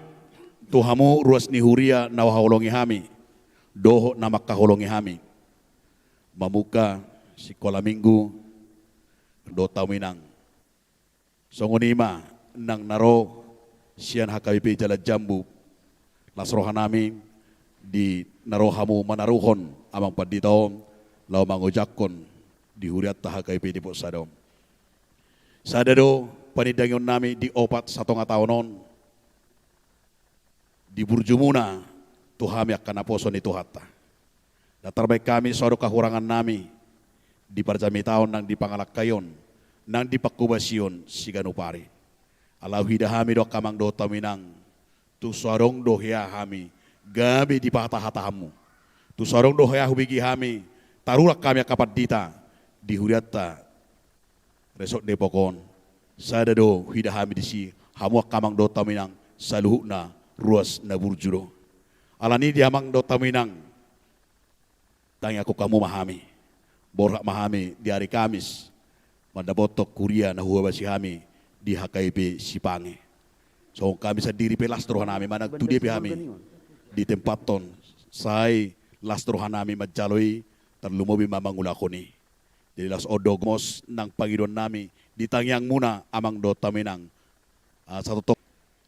tuhamu ruas ni huria na wahulongi hami doho na makahulongi hami mamuka sekolah minggu do taminang songonima nang naro sian HKBP Jalan Jambu lasrohan nami di narohamu manaruhon amang paditaom lau mangojakon di huriat HKBP di Posadom sadado panidangyon nami di opat 1 taonon di Burjumuna tuhami akan aposon itu hatta na terbaik kami suatu kahurangan nami di parjami tahun nang di pangalakayon nang di pakkubasion siganupari alau hidahami do kamang do taminang tu suarong do hea hami gabi di patah hatahamu tu suarong do hea hubigi hami tarurak kami kapat dita di huriatta resok depokon sada do hidahami di si hamu kamang do taminang saluhna ruas na burjuro alani di amang do taminang tanya aku kamu mahami, borak mahami di hari Kamis, mandabotok kuria na huwa basi hami di HKIP Sipange. So kami sendiri pe lastrohan nami manag tudi pe hami di tempat ton sai lastrohan nami majaloi terlumobi mamangulakoni. Jadi las odogmos nang pangidon nami di tangyang muna amang do taminang satu tok.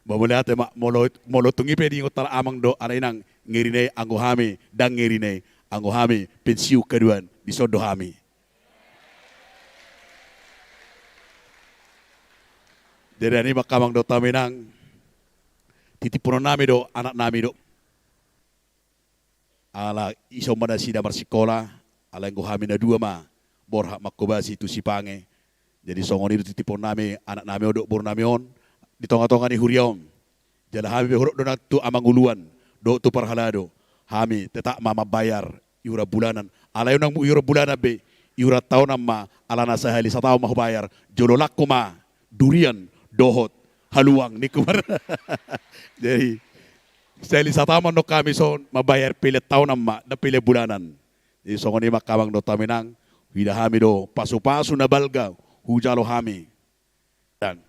Bamulihat mak molotungi pe di ngotar amang do arainang ngirine anggo hami dang ngirine anggo hami pensiu keduan di sodo hami. Dari ini makamang do taminang titipuno nami do anak nami do ala iso mana sida bersikola ala anggo hami na dua ma borhak makobasi tu Sipange. Jadi songoni do titipuno nami anak nami do bor nami on di tonga-tonga ni huriom. Jadi hami huruk do tu amang uluan do tu parhalado. Hami tetap mama bayar iura bulanan. Ala yun ang iura bulanan be, iura taon ma ala nasa hali sa tao mahubayar. Jololak ko ma, durian, dohot, haluang, ni kumar. Jadi, sa hali sa tao no kami son, mabayar pilit taon ma, na pilit bulanan. Jadi, so kani makamang do taminang, hida hami do, pasu-pasu na balga, hujalo hami. Dan,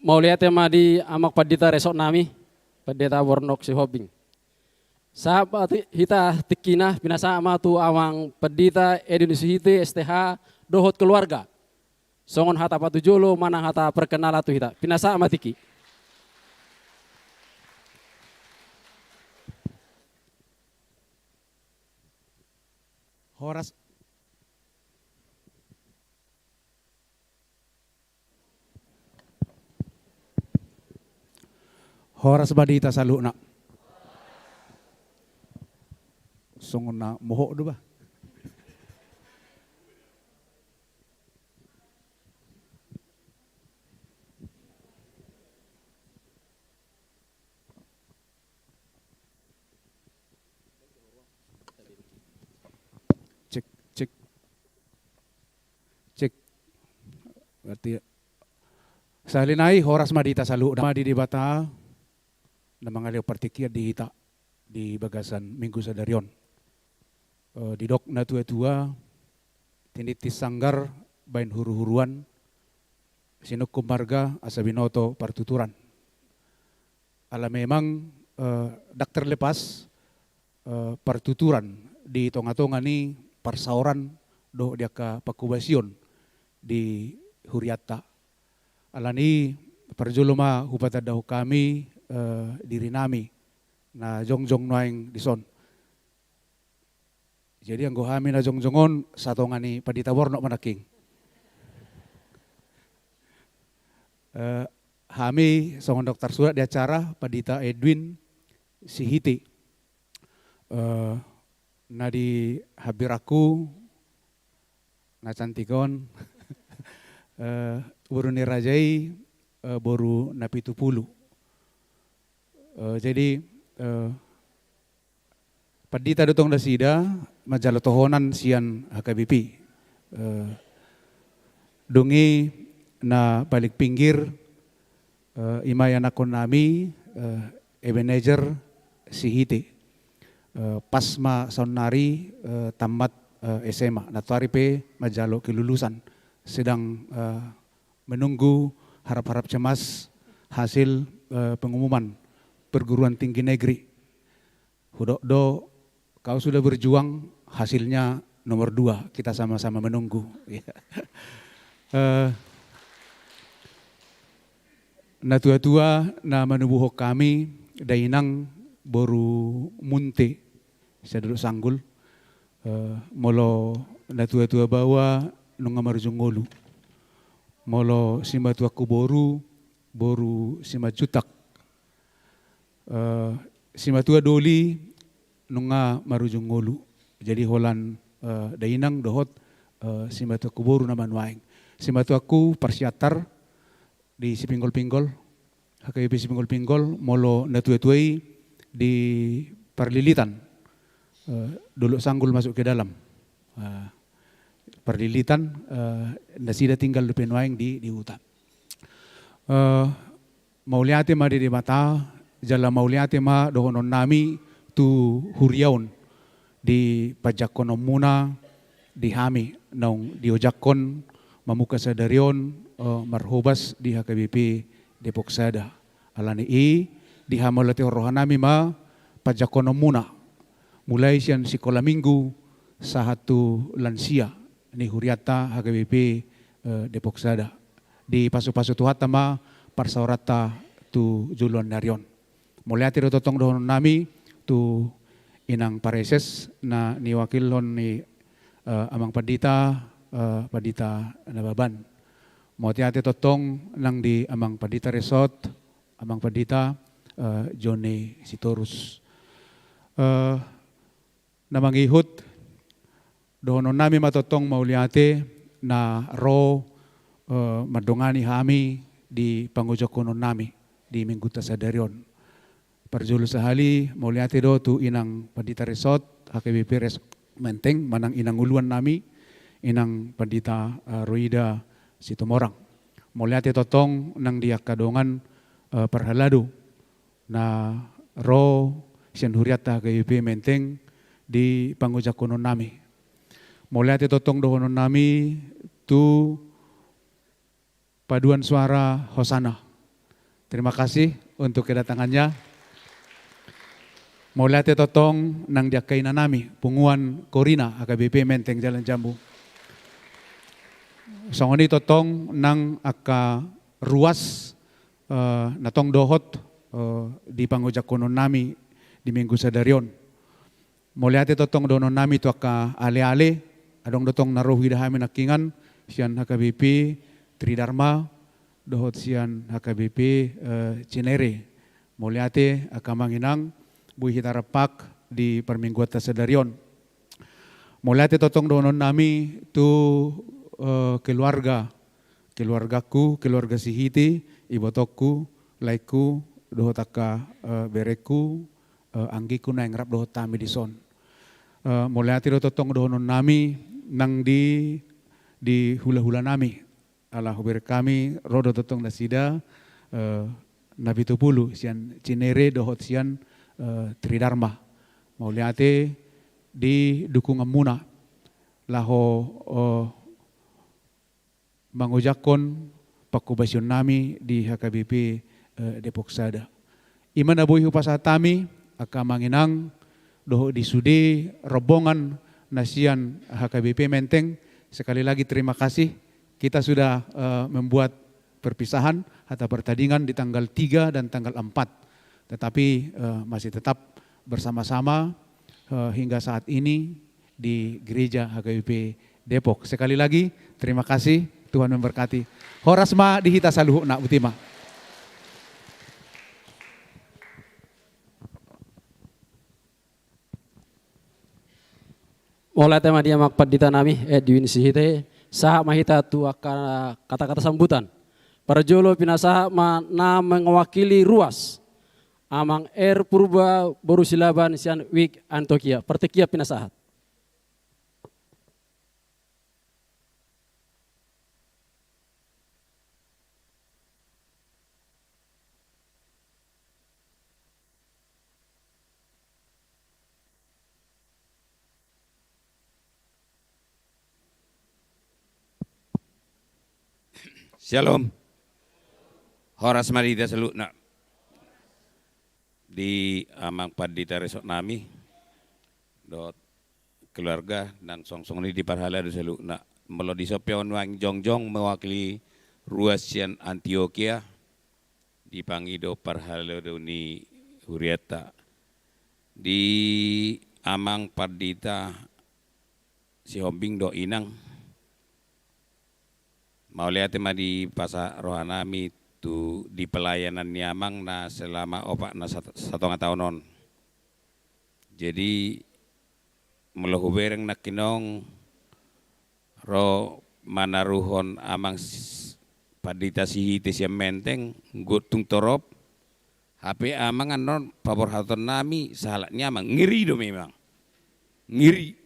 mau lihat tema di amak padita resok nami padita Bornok si Hobing. Sahabat hita tikina pinasa ama tu amang padita Indonesia hite STH dohot keluarga. Songon hata patujolo mana hata perkenala tu hita pinasa ama tiki. Horas Horas badita salu na. Songon na moho do ba? Cek cek cek. Berarti salinai horas madita salu na di bata na mga liw partikyar di hita di bagasan Minggu Sadarion. Di dok na tua-tua tinitis sanggar bain huru-huruan sinuk kumarga asa binoto partuturan. Ala memang dakter lepas partuturan di tonga-tonga ni parsauran do dia ka pakubasion di Huriatta. Ala ni parjuluma hupata daw kami diri nami na jongjong noaing dison. Jadi ang gohami na jongjongon satongan ni padita Bornok manaking. Hami songon dokter surat di acara padita Edwin Sihiti. Na di habiraku na cantikon boru nirajai boru napitu pulu. Jadi padita dotong da sida majalo tohonan sian HKBP. Dungi na balik pinggir imayan akon nami Ebenezer Sihite. Pasma sonari tamat SMA. Natuari pe majalo kelulusan. Sedang menunggu harap-harap cemas hasil pengumuman perguruan tinggi negeri. Hudokdo kau sudah berjuang, hasilnya nomor 2, kita sama-sama menunggu. Na tua-tua na manubuhok kami dainang boru munte saya duduk sanggul molo na tua-tua bawa nunga marjungolu molo sima tua ku boru sima jutak sima tua doli nunga marujungolu jadi holan dainang dohot sima tua ku boru naman waing sima tua ku persiatar di Sipinggol-Pinggol, HKBP Sipinggol-Pinggol, molo natuai-tuai di Perlilitan, dulu sanggul masuk ke dalam, Perlilitan, nasida tinggal di Penuaing di hutan. Mauliate ma di mata, jala mauliate ma dohonon nami tu huriaun di pajakonom muna di hami, naung di ojakon mamuka sadarion marhubas di HKBP Depok Sada. Alani di hamalati rohanami ma pajakono muna. Mulai sian sekolah minggu sahatu lansia ni huriata HKBP Depok Sada. Di pasu-pasu tuhata ma parsaurata tu juluan darion. Mulai ati totong dohon nami tu inang pareses na ni wakil hon ni amang padita nababan. Mau tiati totong nang di amang padita resort, amang padita Johnny Sitorus. Namangihut dohonon nami matotong mauliate na ro madongani hami di pangujokonon nami di Mingguta Sadarion. Parjulu sahali mauliate do tu inang padita resort HKBP Res Menteng manang inang uluan nami inang padita Roida Situmorang. Moliate totong nang dia kadongan perhaladu na ro sian huriata HKBP Menteng di pangujakonon nami. Moliate totong dohonon nami tu paduan suara Hosana. Terima kasih untuk kedatangannya. Moliate totong nang dia kaina nami punguan Korina HKBP Menteng Jalan Jambu. Songoni totong nang aka ruas natong dohot di pangujakonon nami di Minggu Sadarion. Moliate totong donon nami tu aka ale-ale adong dotong narohi dahami nakingan sian HKBP Tridharma dohot sian HKBP Cinere. Moliate aka manginang bui hitarapak di Permingguata Sadarion. Moliate totong donon nami tu keluargaku, keluarga Sihiti, ibotokku, laiku, dohotaka bereku, anggiku na yang rap dohot tami di son. Mulai ati totong dohonon nami nang di hula-hula nami. Ala huber kami rodo totong nasida nabi tupulu sian Cinere dohot sian Tridharma. Mulai ati di dukungan muna laho mangujakon pakubasyon nami di HKBP Depok Sada. Iman aboy hupasatami aka manginang doho di sudi robongan nasian HKBP Menteng. Sekali lagi terima kasih. Kita sudah membuat perpisahan atau pertandingan di tanggal 3 dan tanggal 4. Tetapi masih tetap bersama-sama hingga saat ini di gereja HKBP Depok. Sekali lagi terima kasih. Tuhan memberkati. Horasma dihita saluhu nak utima. Mulai tema dia makpad ditanami Edwin Sihite sah mahita tu akan kata-kata sambutan. Parjolo pinasaha na mewakili ruas amang Purba Borusilaban sian Wik Antokia. Pertekia pinasahat. Shalom. Horas marida saluna. Di amang padita resok nami dot keluarga dan songsong ini di parhala do saluna. Melo di sopion wang jongjong mewakili ruasian Antioquia di pangido parhala do ni Hurieta. Di amang padita si Hombing do inang mau lihat di pasar rohanami tu di pelayanan niamang na selama opak na satu tahunon. Jadi melahu bereng nak kinong ro manaruhon amang padita sihite siam menteng gutung torop HP amang anon pabor haton nami salahnya amang ngiri do memang ngiri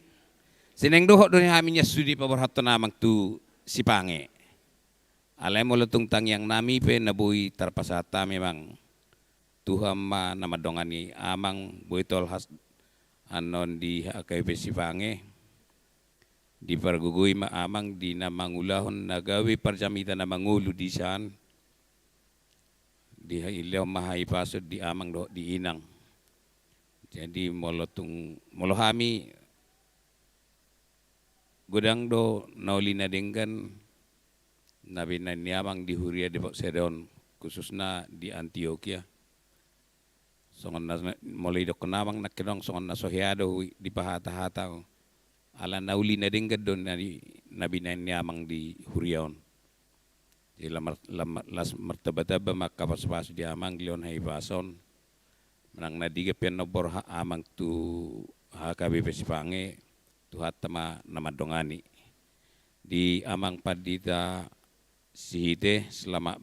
seneng dohok do haminya studi pabor haton amang tu si pange. Alay mo lutung tang yang nami pe nabui tarpasata memang Tuhan ma nama dongani amang buitol has anon di HKP Sipange di pargugui ma amang di namangulahon nagawi parjamita namangulu di san di ilaw mahai pasod di amang do di inang. Jadi molohami gudang do naulina denggan Nabi niamang di Huria di Sedon khususnya di Antioquia. Songon mulai do kenamang nak kenong songon na sohiado di pahata-hata ala nauli na dinggad don Nabi niamang di Huriaon. Di las martabataba makapas-pas di amang lion hai pason. Menang nadigap yan nobor amang tu HKBP Sipange tu hatama namadongani. Di amang padita sihite selama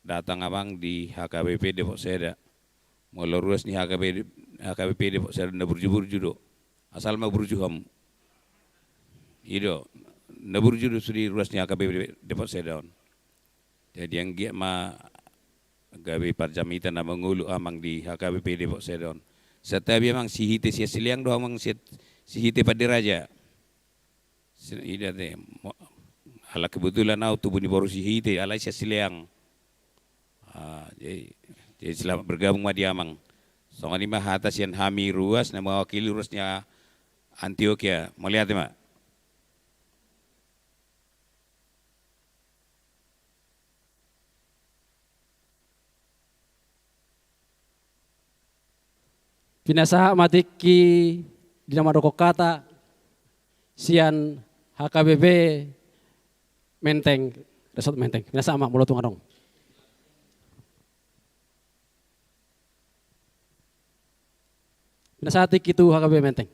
datang abang di HKBP Depok Seda. Mula ruas ni HKBP Depok Seda na burju-burju do. Asal ma burju ham. Ido na burju do sudi ruas ni HKBP Depok Seda. Jadi yang gia ma gawe parjamita na mangulu amang di HKBP Depok Seda. Setabi amang sihite sia siliang do amang sihite padiraja. Ida te ala kebetulan tu bunyi baru sihite ala sia siliang. Jadi selamat bergabung ma di amang. Songan lima hatas yang hami ruas na mewakili ruasnya Antioquia. Mau lihat ma? Pinasaha matiki di nama doko kata sian HKBP Menteng, Resort Menteng. Pinasaha mak mulut tungadong. Pinasaha tik itu HKBP Menteng.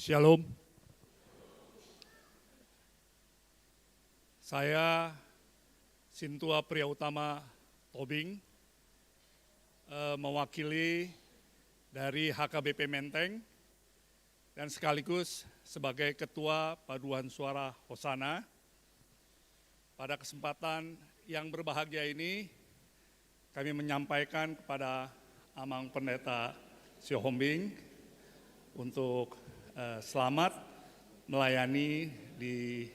Shalom. Saya Sintua Priyautama Tobing, mewakili dari HKBP Menteng dan sekaligus sebagai Ketua Paduan Suara Hosana. Pada kesempatan yang berbahagia ini, kami menyampaikan kepada Amang Pendeta Sihombing untuk selamat melayani di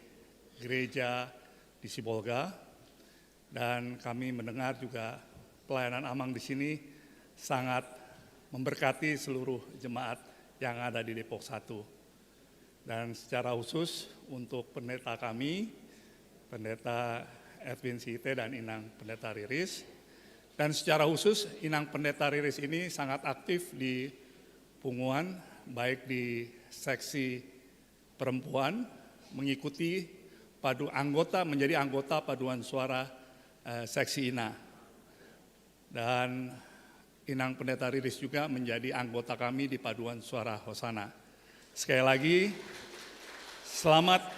gereja di Sibolga, dan kami mendengar juga pelayanan Amang di sini sangat memberkati seluruh jemaat yang ada di Depok 1. Dan secara khusus untuk pendeta kami, Pendeta Edwin Sihite dan Inang Pendeta Riris, Dan secara khusus Inang Pendeta Riris ini sangat aktif di Punguan, baik di seksi perempuan, mengikuti menjadi anggota paduan suara seksi INA. Dan Inang Pendeta Riris juga menjadi anggota kami di paduan suara Hosana. Sekali lagi, selamat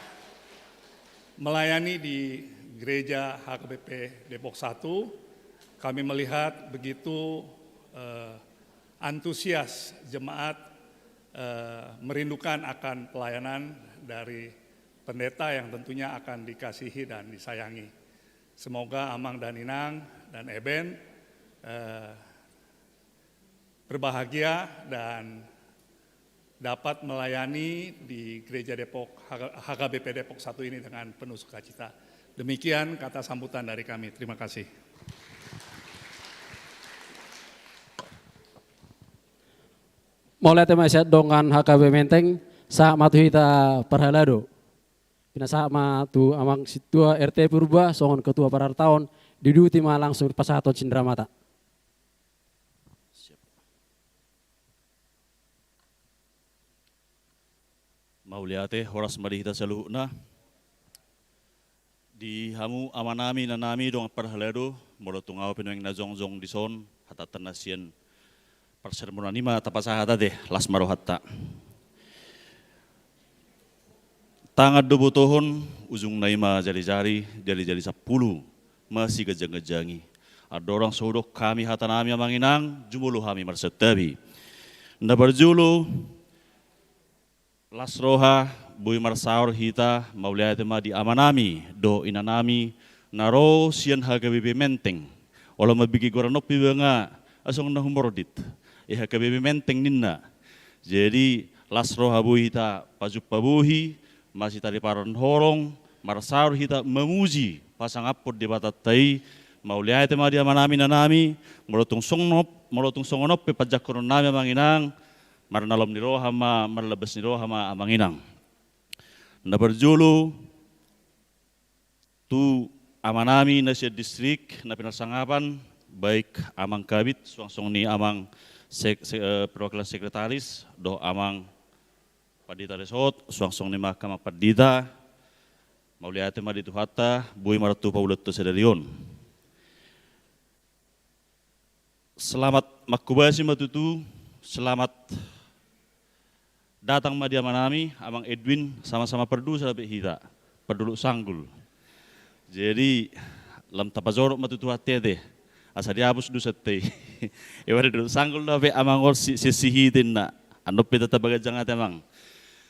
melayani di Gereja HKBP Depok 1. Kami melihat begitu antusias jemaat merindukan akan pelayanan dari pendeta yang tentunya akan dikasihi dan disayangi. Semoga Amang dan Inang dan Eben berbahagia dan dapat melayani di Gereja Depok HKBP Depok 1 ini dengan penuh sukacita. Demikian kata sambutan dari kami. Terima kasih. Mulai tema set dongan HKB Menteng sa matu hita perhalado. Pina sa matu amang situa RT Purba songon ketua parar tahun diduti ma langsung pasaton Cindramata. Mauliate horas marihita saluhna. Di hamu amanami nanami dong perhalado molotungau pinoeng na zongjong dison hatatan nasien persermonanima tapasahata deh las marohatta. Tangad dobotohon ujung naima jari-jari 10 masih gejang-gejangi. Ada orang sodok kami hatanami amanginang jumulu kami marsetabi. Nda berjulu las roha bui marsaur hita mauliatema di amanami do inanami naro sian HKBP Menteng. Olah mabigi goranok bibanga asong nahumordit. HKBP Menteng ninna. Jadi las roha bui hita pajup pabuhi masih tadi paran horong marsaur hita memuji pasang apod di batatai mauliatema di amanami nanami molotung songonop pe pajak koron nami amanginang marnalom ni roha ma marlebes ni roha ma amanginang. Nda berjulu tu amanami nasi distrik na pinasangapan baik amang kabit suang ni amang perwakilan sekretaris do amang padita resort suang ni mahkamah padita mauliate ma ditu hatta bui maratu pauletu sedarion. Selamat makubasi matutu, selamat datang ma di amanami amang Edwin sama-sama perdu sahabat hita perdulu sanggul. Jadi lam tapazorok matutu hati deh asa diabus du sette. Ewa dulu sanggul nabe amang or sisihitin na anop pita tabaga jangat emang.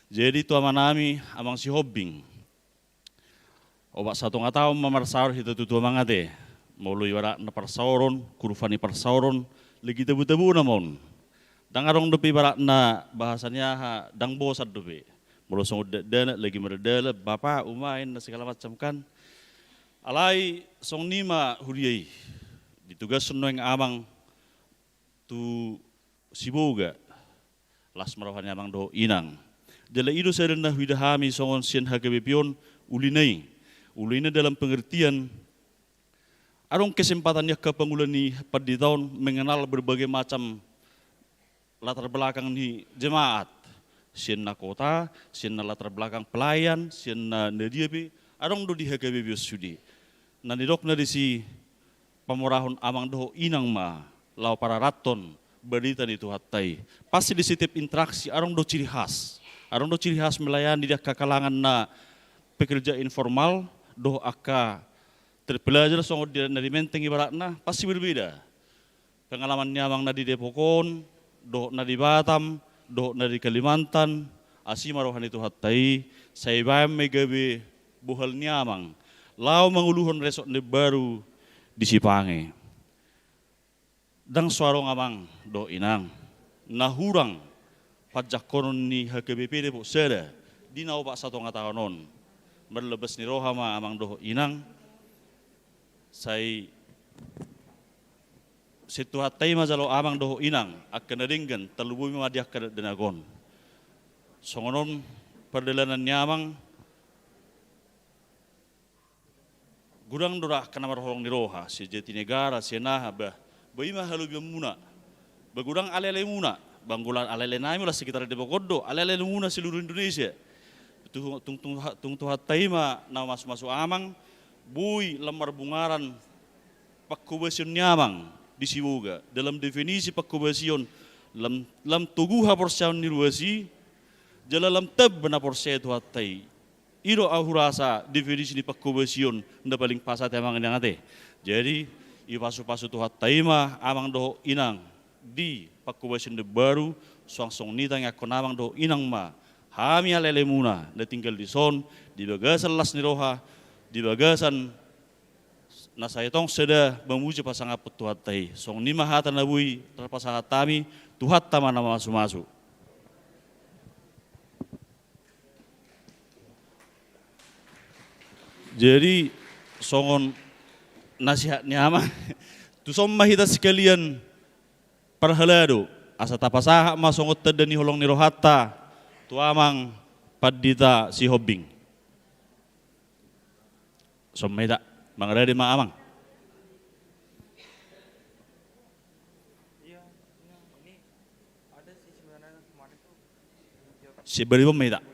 Jadi tu amanami amang si hobbing. Obat satu ngatau mamarsaur hita tutu amangate. Maului wara na parsauron kurufani parsauron lagi tebu-tebu namon. Dangarong dopi barak na bahasanya dang bosat dopi. Melosong dana lagi meredala bapak umain na segala macam kan. Alai song nima huriai. Ditugas yang amang tu siboga. Las marahan amang do inang. Dala ido saya rendah widahami songon sien HKBP ulinai. Ulinai dalam pengertian arong kesempatannya ke pengulani pada tahun mengenal berbagai macam latar belakang di jemaat. Sien na kota, sien na latar belakang pelayan, sien na nediapi, arong do di HKBP sudi. Nanti dok nadi si pamorahon amang doho inang ma, lau para raton, berita itu hatai. Pasti di setiap interaksi arong do ciri khas. Arong do ciri khas melayani dia kekalangan na pekerja informal, doh aka terpelajar soal dari Menteng ibaratnya pasti berbeda. Pengalamannya amang nadi Depokon, doh nadi Batam, doh nadi Kalimantan, asi marohan itu hatai, saya bayam megabe buhalnya amang. Lau menguluhon resort baru di Sipange. Dang suarong amang do inang, nahurang pajak konon ni HKBP Depok seda, di naubak satu ngatahonon, berlebes ni rohama amang do inang, saya situatai mazalo amang do inang akan nadinggan terlubui madiak ke denagon. Songonon perdelanan nyamang gurang dorah kenamar holong niroha si Jatinegara si Naha baima halu muna bagurang alele muna banggulan alele nami lah sekitar di Bogodo alele muna seluruh Indonesia tung tuhat taima na masuk amang bui lemar bungaran pakkubasion nyamang di siwoga dalam definisi pakkubasion lam tuguha porsian niruasi jalalam teb bena porsia tuhat tai iro ahurasa definisi ni pakkubasion nda paling pasat emang yang ate jadi i pasu tuhat taima amang doho inang di pakkubasion de baru song nitang yakon amang doho inang ma hami alele muna na tinggal di son di bagasan las niroha di bagasan na saya tong seda memuji pasangan petuhat tai song ni mahata nabui terpasangan tami tuhat tama nama masu jadi songon nasihatnya ama tu somma hita sekalian perhalado asa tapasaha ma songot tedani holong nirohata tu amang padita si hobbing somma hita mangrade ma amang si beri bom hita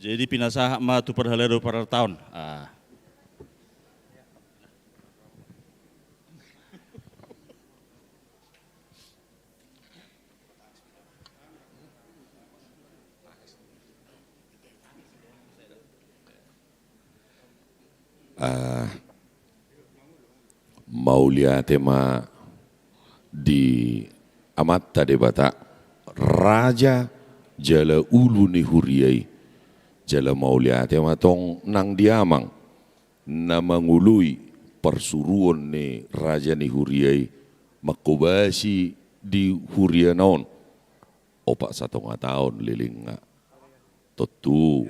jadi pinasah ma tu perhalado per tahun. Maulia tema di Amatta de Bata Raja jala ulu ni huriai jala maulia tema tong nang diamang na mangului persuruan ni raja ni huriai makubasi di huria naon opak 1 tahun liling nga totu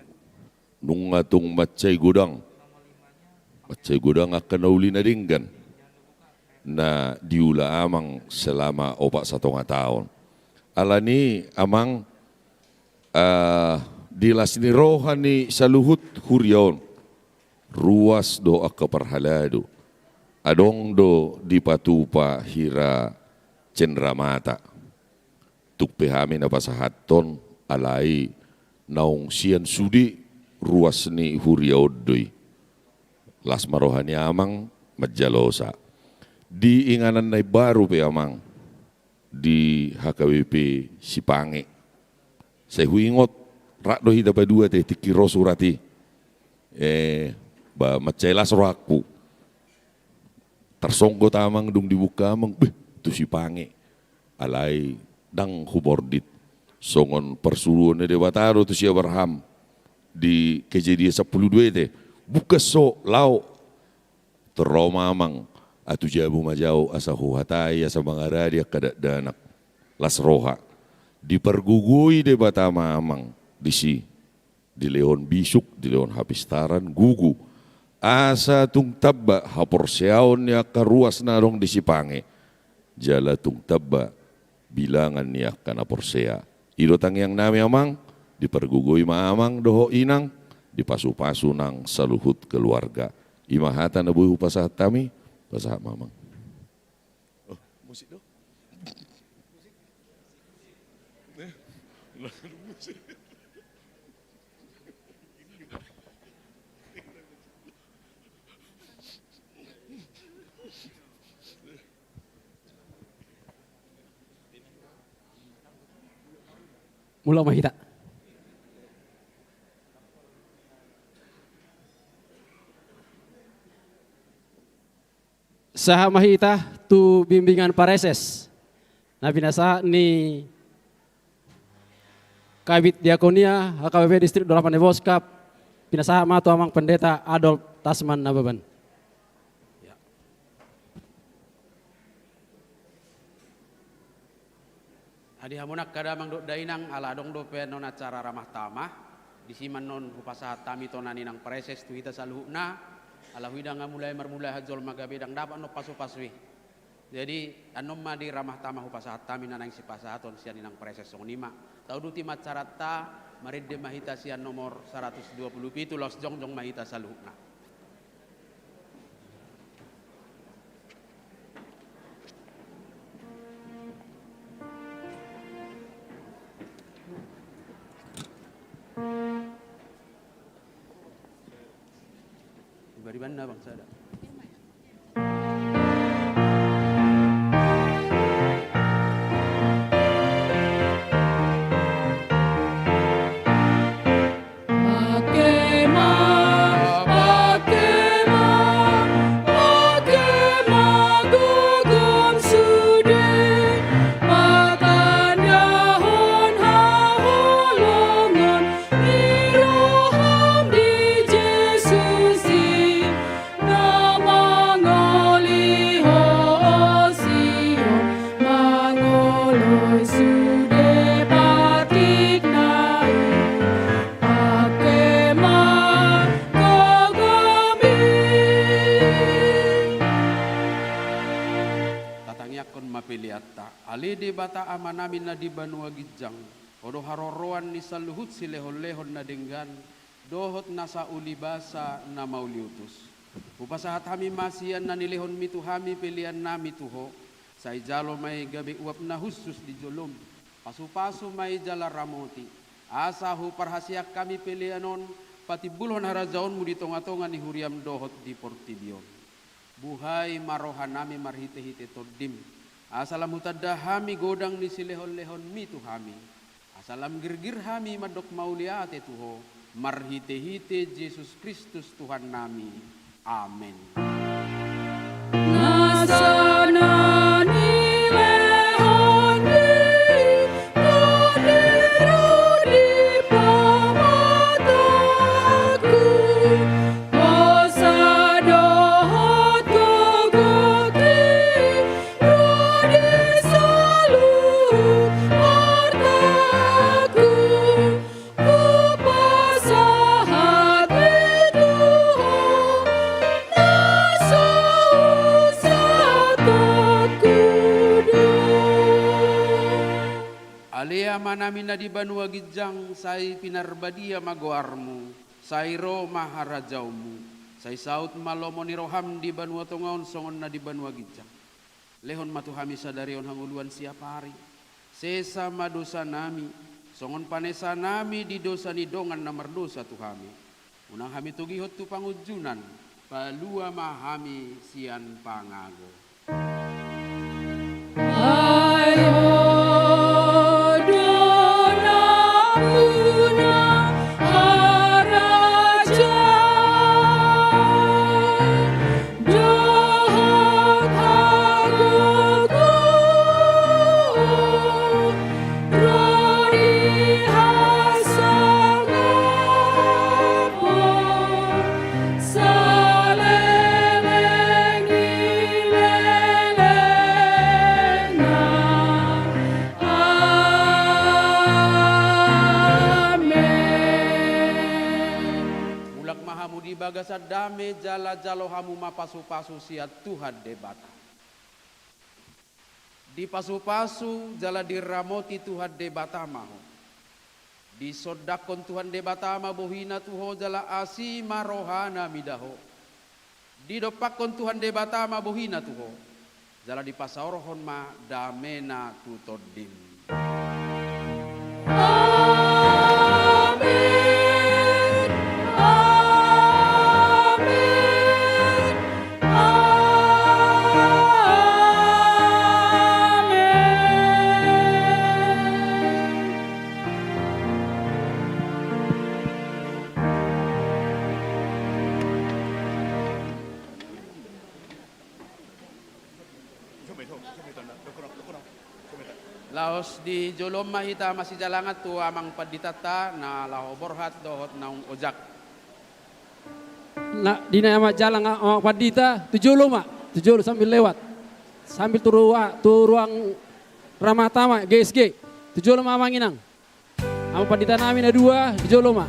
nung atung macay gudang akan nauli na ringgan na diula amang selama opak 1 tahun alani amang dilas ni rohani saluhut hurion ruas do akaparhalado adong do dipatupa hira cendramata tukpehami na pasahaton alai naung sian sudi ruas ni huriodoi las marohani amang majalosa di inganan na baru pe amang di HKBP Sipange saya huingot rakdo hida padua teh tikiro surati ba macelas rohaku tersonggo tamang dung dibuka amang tu Sipange alai dang hubordit songon persuruan de bataro tu si Abraham di kejadian 12 teh buka so lau teroma amang atu jabu majau asa huhatai asa mangaradia kada danak las roha dipergugui de batama amang di Leon Bisuk di Leon Hapistaran gugu asa tung tabba haporseaon ya karuas narong di Sipange jala tung tabba bilangan ya kana porsea idotang yang nami amang dipergugui ma amang doho inang dipasu-pasu nang saluhut keluarga imahata nabuhu pasahat tami pasahat mamang musik do Mula mahita. Saha mahita tu bimbingan pareses. Nah binasa ni Kabit Diakonia HKBP Distrik Dolapan Boskap binasa matu amang pendeta Adolf Tasman Nababan. Adi hamunak kadamang do dainang ala dong do pe non acara ramah tamah di siman non hupasahat tami tonani nang preses tu kita saluhna ala widang mulai marmulai hajol magabedang dapat no pasu-pasui. Jadi anom madi ramah tamah hupasahat tami nanang si pasahaton sian nang preses song nima. Tau duti macarata Maridde mahita sian nomor 127 los jongjong mahita saluhna. Di mana bang sada? Ali di bata amanamin na di banua gijang, odo haroroan ni saluhut si lehon-lehon na denggan, dohot nasa ulibasa na mauliutus. Upasahat hami masian na nilehon mitu hami pilihan nami tuho, sa ijalo may gabi uap na husus di jolom, pasu-pasu may jala ramoti, asahu parhasiak kami pilihanon, pati bulhon harajaon mu di tonga-tonga ni huriam dohot di portibion. Buhay marohan nami marhite-hite todim, asalam hutadda hami godang ni silehon-lehon mitu hami. Asalam girgir hami madok mauliate tuho. Marhite-hite Yesus Kristus Tuhan nami. Amin. Nasana nilehon di kodiru di pamataku. Osadohot gogoti rodi saluh hartaku. Upasahat Alia manamin na di banua gijang, say pinarbadia magoarmu, say ro maharajaumu, say saut malomo ni roham di banua tongaon songon na di banua gijang. Lehon matuhami sadarion hanguluan siapa hari, sesa madosa nami, songon panesa nami di dosa ni dongan na mardosa tuhami. Unang hami tugihot tu pangujunan, palua mahami sian pangago. Bagasad dame jala jalo hamu mapasu-pasu siat Tuhan debata. Di pasu-pasu jala diramoti Tuhan debata maho. Di sodakon Tuhan debata ma bohina tuho jala asima rohana midaho. Di dopakon Tuhan debata ma bohina tuho. Jala di pasaorohon ma damena tutodim. Laos di jolom mahita masih jalangat tu amang paditata na lao borhat dohot naung ojak. Na dina ama jalan amang padita tujolo sambil lewat. Sambil turuang Ramatama GSG. Tujolo amang inang. Amang padita namin na dua tujolo ma.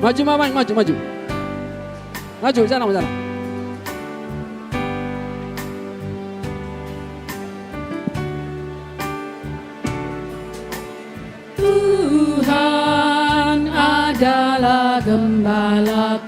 Maju mama, maju. Maju, sana. Tuhan adalah gembala